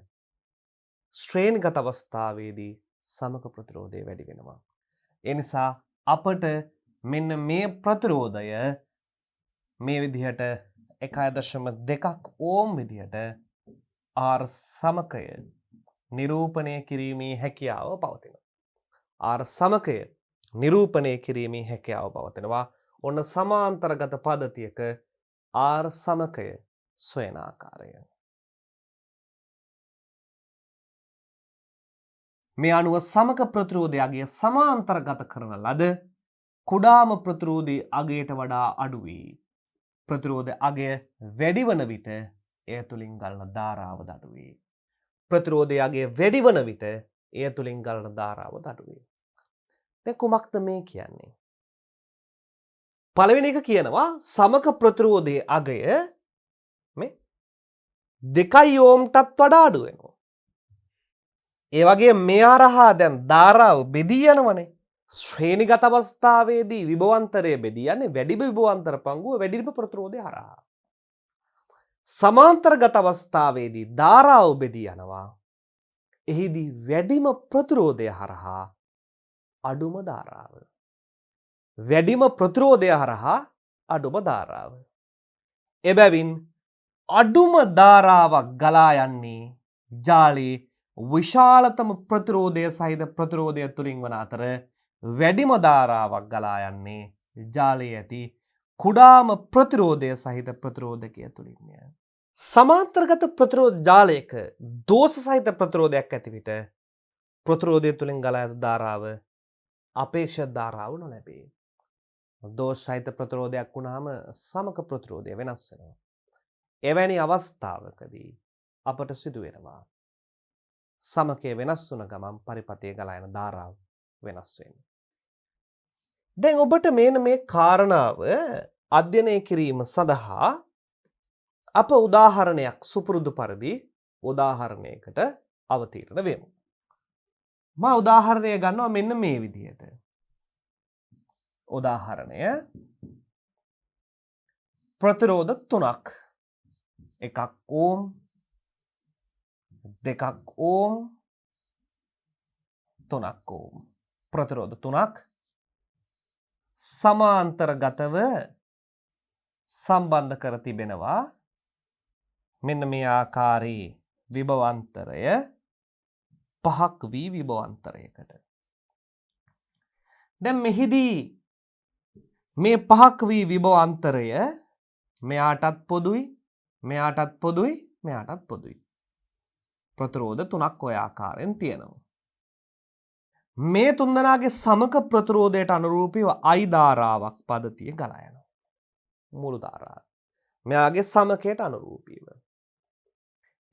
ශ්‍රේණිගත අවස්ථාවේදී සමක ප්‍රතිරෝධය වැඩි වෙනවා. ඒ නිසා අපට මෙන්න මේ ප්‍රතිරෝධය මේ විදිහට 1.2 ඕම් විදිහට R සමකය නිරූපණය කිරීමේ හැකියාව පවතිනවා. R සමකය නිරූපණය කිරීමේ හැකියාව පවතිනවා. ඔන්න සමාන්තරගත පද්ධතියක R සමකය සොයන ආකාරය. මේ අනුව සමක ප්‍රතිරෝධයගේ සමාන්තරගත කරන ලද කුඩාම ප්‍රතිරෝධී අගයට වඩා අඩු වී ප්‍රතිරෝධ අගය වැඩි වන විට එය තුලින් ගලන ධාරාව අඩු වේ. ප්‍රතිරෝධය අගය වැඩි වන විට එය තුලින් ගලන ධාරාව අඩු වේ. දැන් කුමක්ද මේ කියන්නේ? පළවෙනි එක කියනවා සමක ප්‍රතිරෝධයේ අගය මේ 2 ඕම්ටත් වඩා අඩු වෙනවා. ඒ වගේ මේ හරහා දැන් ධාරාව බෙදී යනවනේ. ශ්‍රේණිගත අවස්ථාවේදී විභවාන්තරය බෙදී යන්නේ වැඩිම විභවාන්තර පංගුව වැඩිම ප්‍රතිරෝධය හරහා. සමාන්තරගත අවස්ථාවේදී ධාරාව බෙදී යනවා. එහිදී වැඩිම ප්‍රතිරෝධය හරහා අඩුම ධාරාව. වැඩිම ප්‍රතිරෝධය හරහා අඩුම ධාරාව. එබැවින් අඩුම ධාරාවක් ගලා යන්නේ ජාලයේ විශාලතම ප්‍රතිරෝධය සහිත ප්‍රතිරෝධය තුලින් වන අතර වැඩිම ධාරාවක් ගලා යන්නේ ජාලයේ ඇති කුඩාම ප්‍රතිරෝධය සහිත ප්‍රතිරෝධකය තුලින්ය. සමාන්තරගත ප්‍රතිරෝධ ජාලයක දෝෂ සහිත ප්‍රතිරෝධයක් ඇති විට ප්‍රතිරෝධය තුලින් ගලා යන ධාරාව අපේක්ෂිත ධාරාව නොලැබේ. දෝෂ සහිත ප්‍රතිරෝධයක් වුණාම සමක ප්‍රතිරෝධය වෙනස් වෙනවා. එවැනි අවස්ථාවකදී අපට සිදු වෙනවා සමකය වෙනස් වුණ ගමන් පරිපතේ ගලා යන ධාරාව වෙනස් වෙනවා. දැන් ඔබට මේ කාරණාව අධ්‍යයනය කිරීම සඳහා අප උදාහරණයක් සුපුරුදු පරිදි උදාහරණයකට අවතීර්ණ වෙමු. මා උදාහරණය ගන්නවා මෙන්න මේ විදිහට. උදාහරණය ප්‍රතිරෝධ 3ක් 1 ඕම් 2 ඕම් 3 ඕම් ප්‍රතිරෝධ 3ක් සමාන්තරගතව සම්බන්ධ කර තිබෙනවා. මෙන්න මේ ආකාරයේ විභවාන්තරය 5ක් වී විභවාන්තරයකට. දැන් මෙහිදී මේ 5ක් වී විභවාන්තරය මෙයාටත් පොදුයි මෙයාටත් පොදුයි මෙයාටත් පොදුයි. ප්‍රතිරෝධ 3ක් ඔය ආකාරයෙන් තියෙනවා. මේ තුන්දෙනාගේ සමක ප්‍රතිරෝධයට අනුරූපීව I ධාරාවක් පද්ධතිය ගලා යනවා. මුළු ධාරාව. මෙයාගේ සමකයට අනුරූපීව.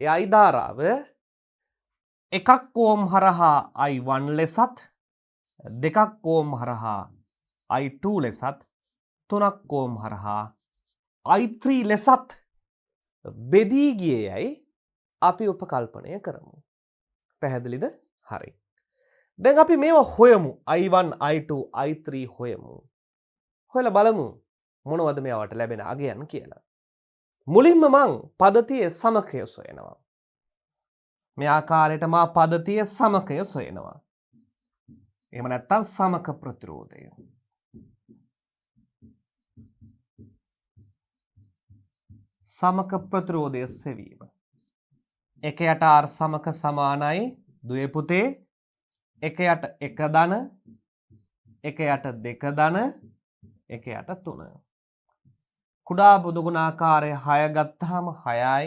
ඒ I ධාරාව 1 ඕම් හරහා I1 ලෙසත් දෙකක් ඕම් හරහා I2 ලෙසත් 3ක් ඕම් හරහා I3 ලෙසත් බෙදී ගියේ යයි අපි උපකල්පනය කරමු. පැහැදිලිද? හරි. දැන් අපි මේවා හොයමු. I1, I2, I3 හොයමු. හොයලා බලමු මොනවද මේවට ලැබෙන අගයන් කියලා. මුලින්ම මං පද්ධතියේ සමකය සොයනවා. මේ ආකාරයට මා පද්ධතියේ සමකය සොයනවා. එහෙම නැත්නම් සමක ප්‍රතිරෝධය. සමක ප්‍රතිරෝධය සෙවීම. 1 යට R සමක සමානයි දුවේ පුතේ 1 යට 1 ධන 1 යට 2 ධන 1 යට 3. කුඩා බුදු ගුණාකාරය 6 ගත්තාම 6යි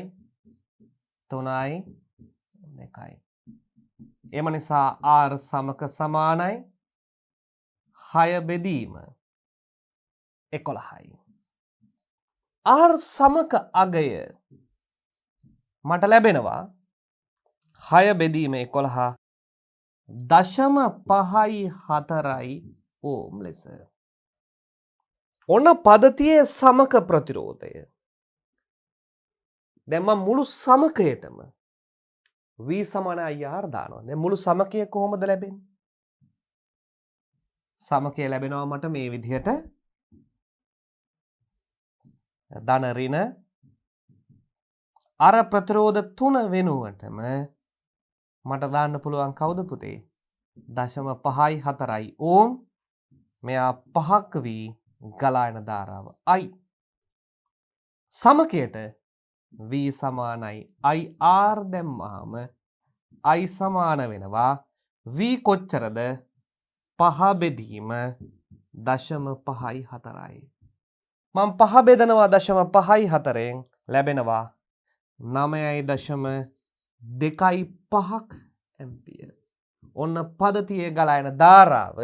3යි 2යි. එම නිසා R සමක සමානයි 6 බෙදීම 11යි. R සමක අගය මට ලැබෙනවා 6 බෙදීම 11 0.54 ඕම් ලෙස. ඔන්න පද්ධතියේ සමක ප්‍රතිරෝධය. දැන් මම මුළු සමකයටම V සමාන IR දානවා. දැන් මුළු සමකය කොහොමද ලැබෙන්නේ? සමකය ලැබෙනවා මට මේ විදිහට ධන ඍණ අර ප්‍රතිරෝධ 3 වෙනුවටම මට දාන්න පුළුවන් කවුද පුතේ? 0.54 ඕම්. මෙයා 5ක් වී ගලායන ධාරාව I. සමකයට V සමානයි IR දැම්මහම I සමාන වෙනවා V කොච්චරද? 5 බෙදීම 0.54යි. මම 5 බෙදනවා 0.54න් ලැබෙනවා 9.25ක් ඇම්පියර්. ඔන්න පද්ධතියේ ගලායන ධාරාව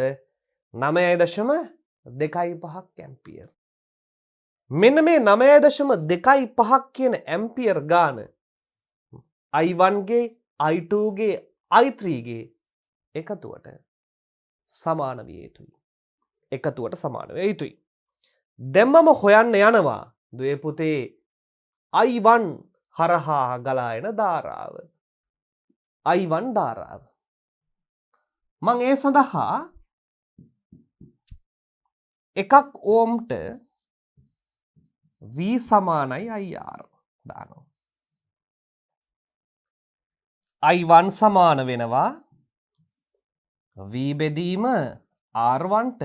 9.25ක් ඇම්පියර්. මෙන්න මේ 9.25ක් කියන ඇම්පියර් ගාන I1 ගේ I2 ගේ I3 ගේ එකතුවට සමාන විය යුතුයි. එකතුවට සමාන විය යුතුයි. දැන් මම හොයන්න යනවා දුවේ පුතේ I1 හරහා ගලායන ධාරාව. I1 ධාරාව. මම ඒ සඳහා එකක් ඕම්ට V සමානයි IR දානවා. I1 සමාන වෙනවා V බෙදීම R1ට.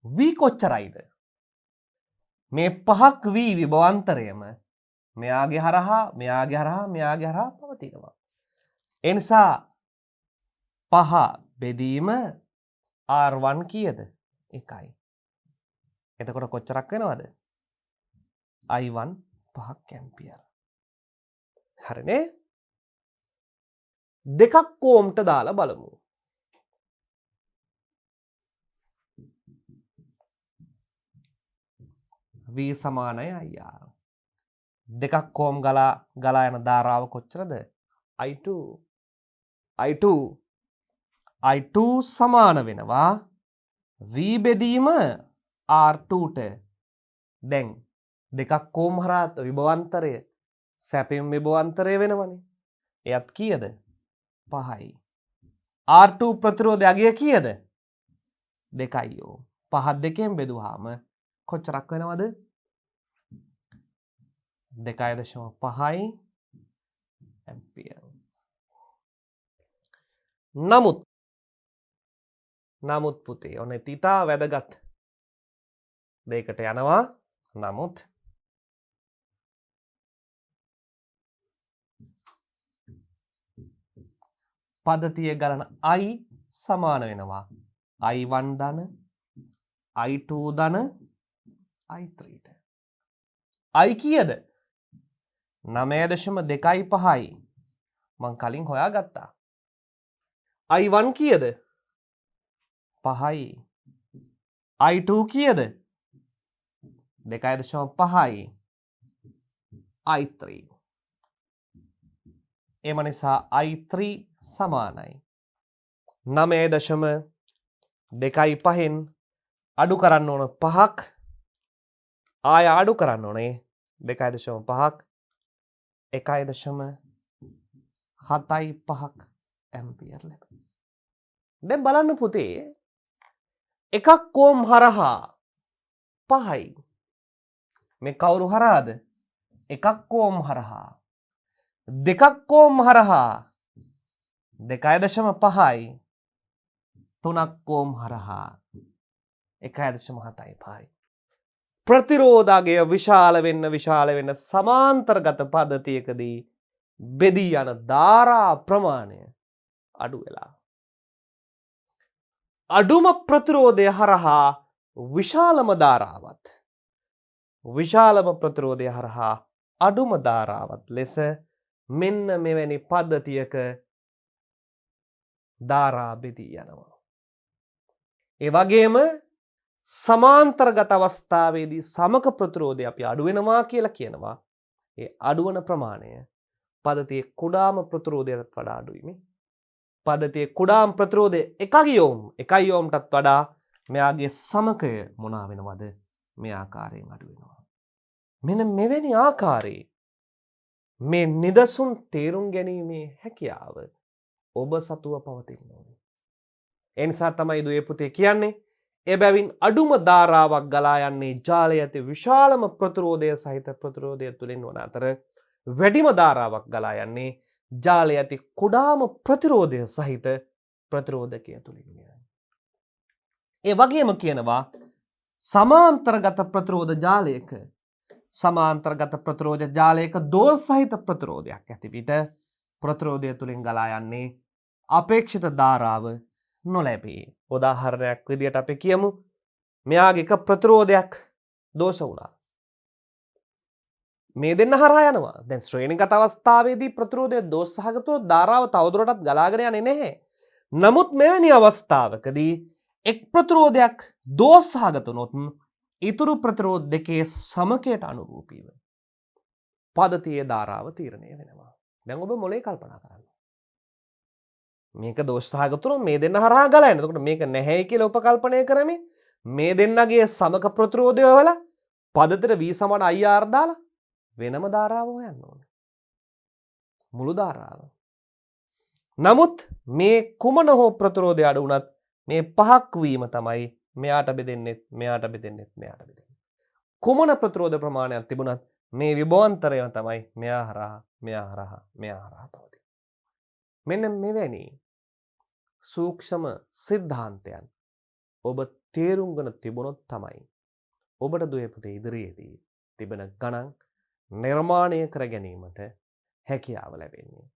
V කොච්චරයිද? මේ 5ක් V විභවාන්තරයම මෙයාගේ හරහා මෙයාගේ හරහා මෙයාගේ හරහා පවතිනවා. ඒ නිසා 5 බෙදීම R1 කීයද? 1යි. එතකොට කොච්චරක් වෙනවද? I1 5ක් ඇම්පියර්. හරිනේ? දෙකක් ඕම්ට දාලා බලමු. V සමානයි IR. දෙකක් ඕම් ගලා යන ධාරාව කොච්චරද? I2. I2 සමාන වෙනවා V බෙදීම R2ට. දැන් දෙකක් ඕම් හරහා විභවාන්තරය සැපයුම් විභවාන්තරය වෙනවනේ. එයත් කීයද? 5යි. R2 ප්‍රතිරෝධය අගය කීයද? 2යි ඕම්. 5 දෙකෙන් බෙදුවාම කොච්චරක් වෙනවද? 2.5යි ඇම්පියර්. නමුත් පුතේ ඔන්න තිතා වැදගත් දෙයකට යනවා. නමුත් පද්ධතිය ගලන I සමාන වෙනවා I1 ධන I2 ධන I3ට. I කීයද? 9.25යි. මං කලින් හොයාගත්තා. I1 කීයද? 5යි. I2 කීයද? 2.5යි. I3. එම නිසා I3 සමානයි 9.25න් අඩු කරන්න ඕන 5ක් ආය අඩු කරන්න ඕනේ 2.5ක් 1.75ක් ඇම්පියර් ලැබෙනවා. දැන් බලන්න පුතේ එකක් කෝම් හරහා 5යි මේ කවුරු හරහාද එකක් කෝම් හරහා දෙකක් කෝම් හරහා 2.5යි තුනක් කෝම් හරහා 1.75යි ප්‍රතිරෝධාගය විශාල වෙන්න සමාන්තරගත පද්ධතියකදී බෙදී යන ධාරා ප්‍රමාණය අඩු වෙලා අඩුම ප්‍රතිරෝධය හරහා විශාලම ප්‍රතිරෝධය හරහා අඩුම ධාරාවත් ලෙස මෙන්න මෙවැනි පද්ධතියක ධාරා බෙදී යනවා. ඒ වගේම සමාන්තරගත අවස්ථාවේදී සමක ප්‍රතිරෝධය අපි අඩු වෙනවා කියලා කියනවා. ඒ අඩුවන ප්‍රමාණය පද්ධතියේ කුඩාම ප්‍රතිරෝධයටත් වඩා අඩුයි. පද්ධතියේ කුඩාම ප්‍රතිරෝධය 1 ඕම්ටත් වඩා මෙයාගේ සමකය මොනවා වෙනවද? මේ ආකාරයෙන් අඩු වෙනවා. මෙන්න මෙවැනි ආකාරයේ මේ නිදසුන් තේරුම් ගැනීමේ හැකියාව ඔබ සතුව පවතින්න ඕනේ. ඒ නිසා තමයි දුවේ පුතේ කියන්නේ එබැවින් අඩුම ධාරාවක් ගලා යන්නේ ජාලය ඇති විශාලම ප්‍රතිරෝධය සහිත ප්‍රතිරෝධය තුලින් වන අතර වැඩිම ධාරාවක් ගලා යන්නේ ජාලය ඇති කුඩාම ප්‍රතිරෝධය සහිත ප්‍රතිරෝධකය තුලින්. ඒ වගේම කියනවා සමාන්තරගත ප්‍රතිරෝධ ජාලයක දෝෂ සහිත ප්‍රතිරෝධයක් ඇති විට ප්‍රතිරෝධය තුලින් ගලා යන්නේ අපේක්ෂිත ධාරාව නොලැබේ. උදාහරණයක් විදියට අපි කියමු මෙයාගේ එක ප්‍රතිරෝධයක් දෝෂ වුණා. මේ දෙන්න හරහා යනවා. දැන් ශ්‍රේණිගත අවස්ථාවේදී ප්‍රතිරෝධය දෝෂ සහගතව ධාරාව තවදුරටත් ගලාගෙන යන්නේ නැහැ. නමුත් මෙවැනි අවස්ථාවකදී එක් ප්‍රතිරෝධයක් දෝෂ සහගත වුණොත් ඊතුරු ප්‍රතිරෝධ දෙකේ සමකයට අනුරූපීව පද්ධතියේ ධාරාව තීරණය වෙනවා. දැන් ඔබ මොලේ කල්පනා කරන්න. මේක දෝෂ සහගත වුණොත් මේ දෙන්න හරහා ගලා යනවා. එතකොට මේක නැහැයි කියලා උපකල්පනය කරමින් මේ දෙන්නගේ සමක ප්‍රතිරෝධය වල පද්ධතියට v = ir දාලා වෙනම ධාරාව හොයන්න ඕනේ. මුළු ධාරාව. නමුත් මේ කුමන හෝ ප්‍රතිරෝධය අඩු වුණත් මේ 5ක් වීම තමයි මෙයාට බෙදෙන්නේ. කුමන ප්‍රතිරෝධ ප්‍රමාණයක් තිබුණත් මේ විභවාන්තරය තමයි මෙයා හරහා පවතින. මෙන්න මෙවැනි සූක්ෂම සිද්ධාන්තයන් ඔබ තේරුම්ගෙන තිබුණොත් තමයි ඔබට දුවේ පුතේ ඉදිරියේදී තිබෙන ගණන් නිර්මාණය කර ගැනීමට හැකියාව ලැබෙන්නේ.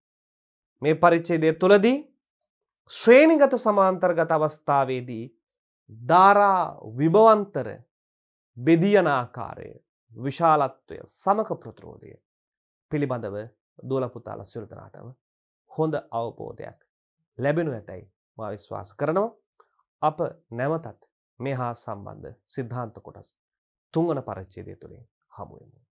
මේ පරිච්ඡේදය තුලදී ශ්‍රේණිගත සමාන්තරගත අවස්ථාවේදී ධාරා විභවාන්තර බෙදී යන ආකාරය, විශාලත්වය, සමක ප්‍රතිරෝධය පිළිබඳව දුවලා පුතාලා සියලු දෙනාටම හොඳ අවබෝධයක් ලැබෙනු ඇතැයි මා විශ්වාස කරනවා. අප නැවතත් මේ හා සම්බන්ධ සිද්ධාන්ත කොටස් 3 වන පරිච්ඡේදය තුලින් හමු වෙමු.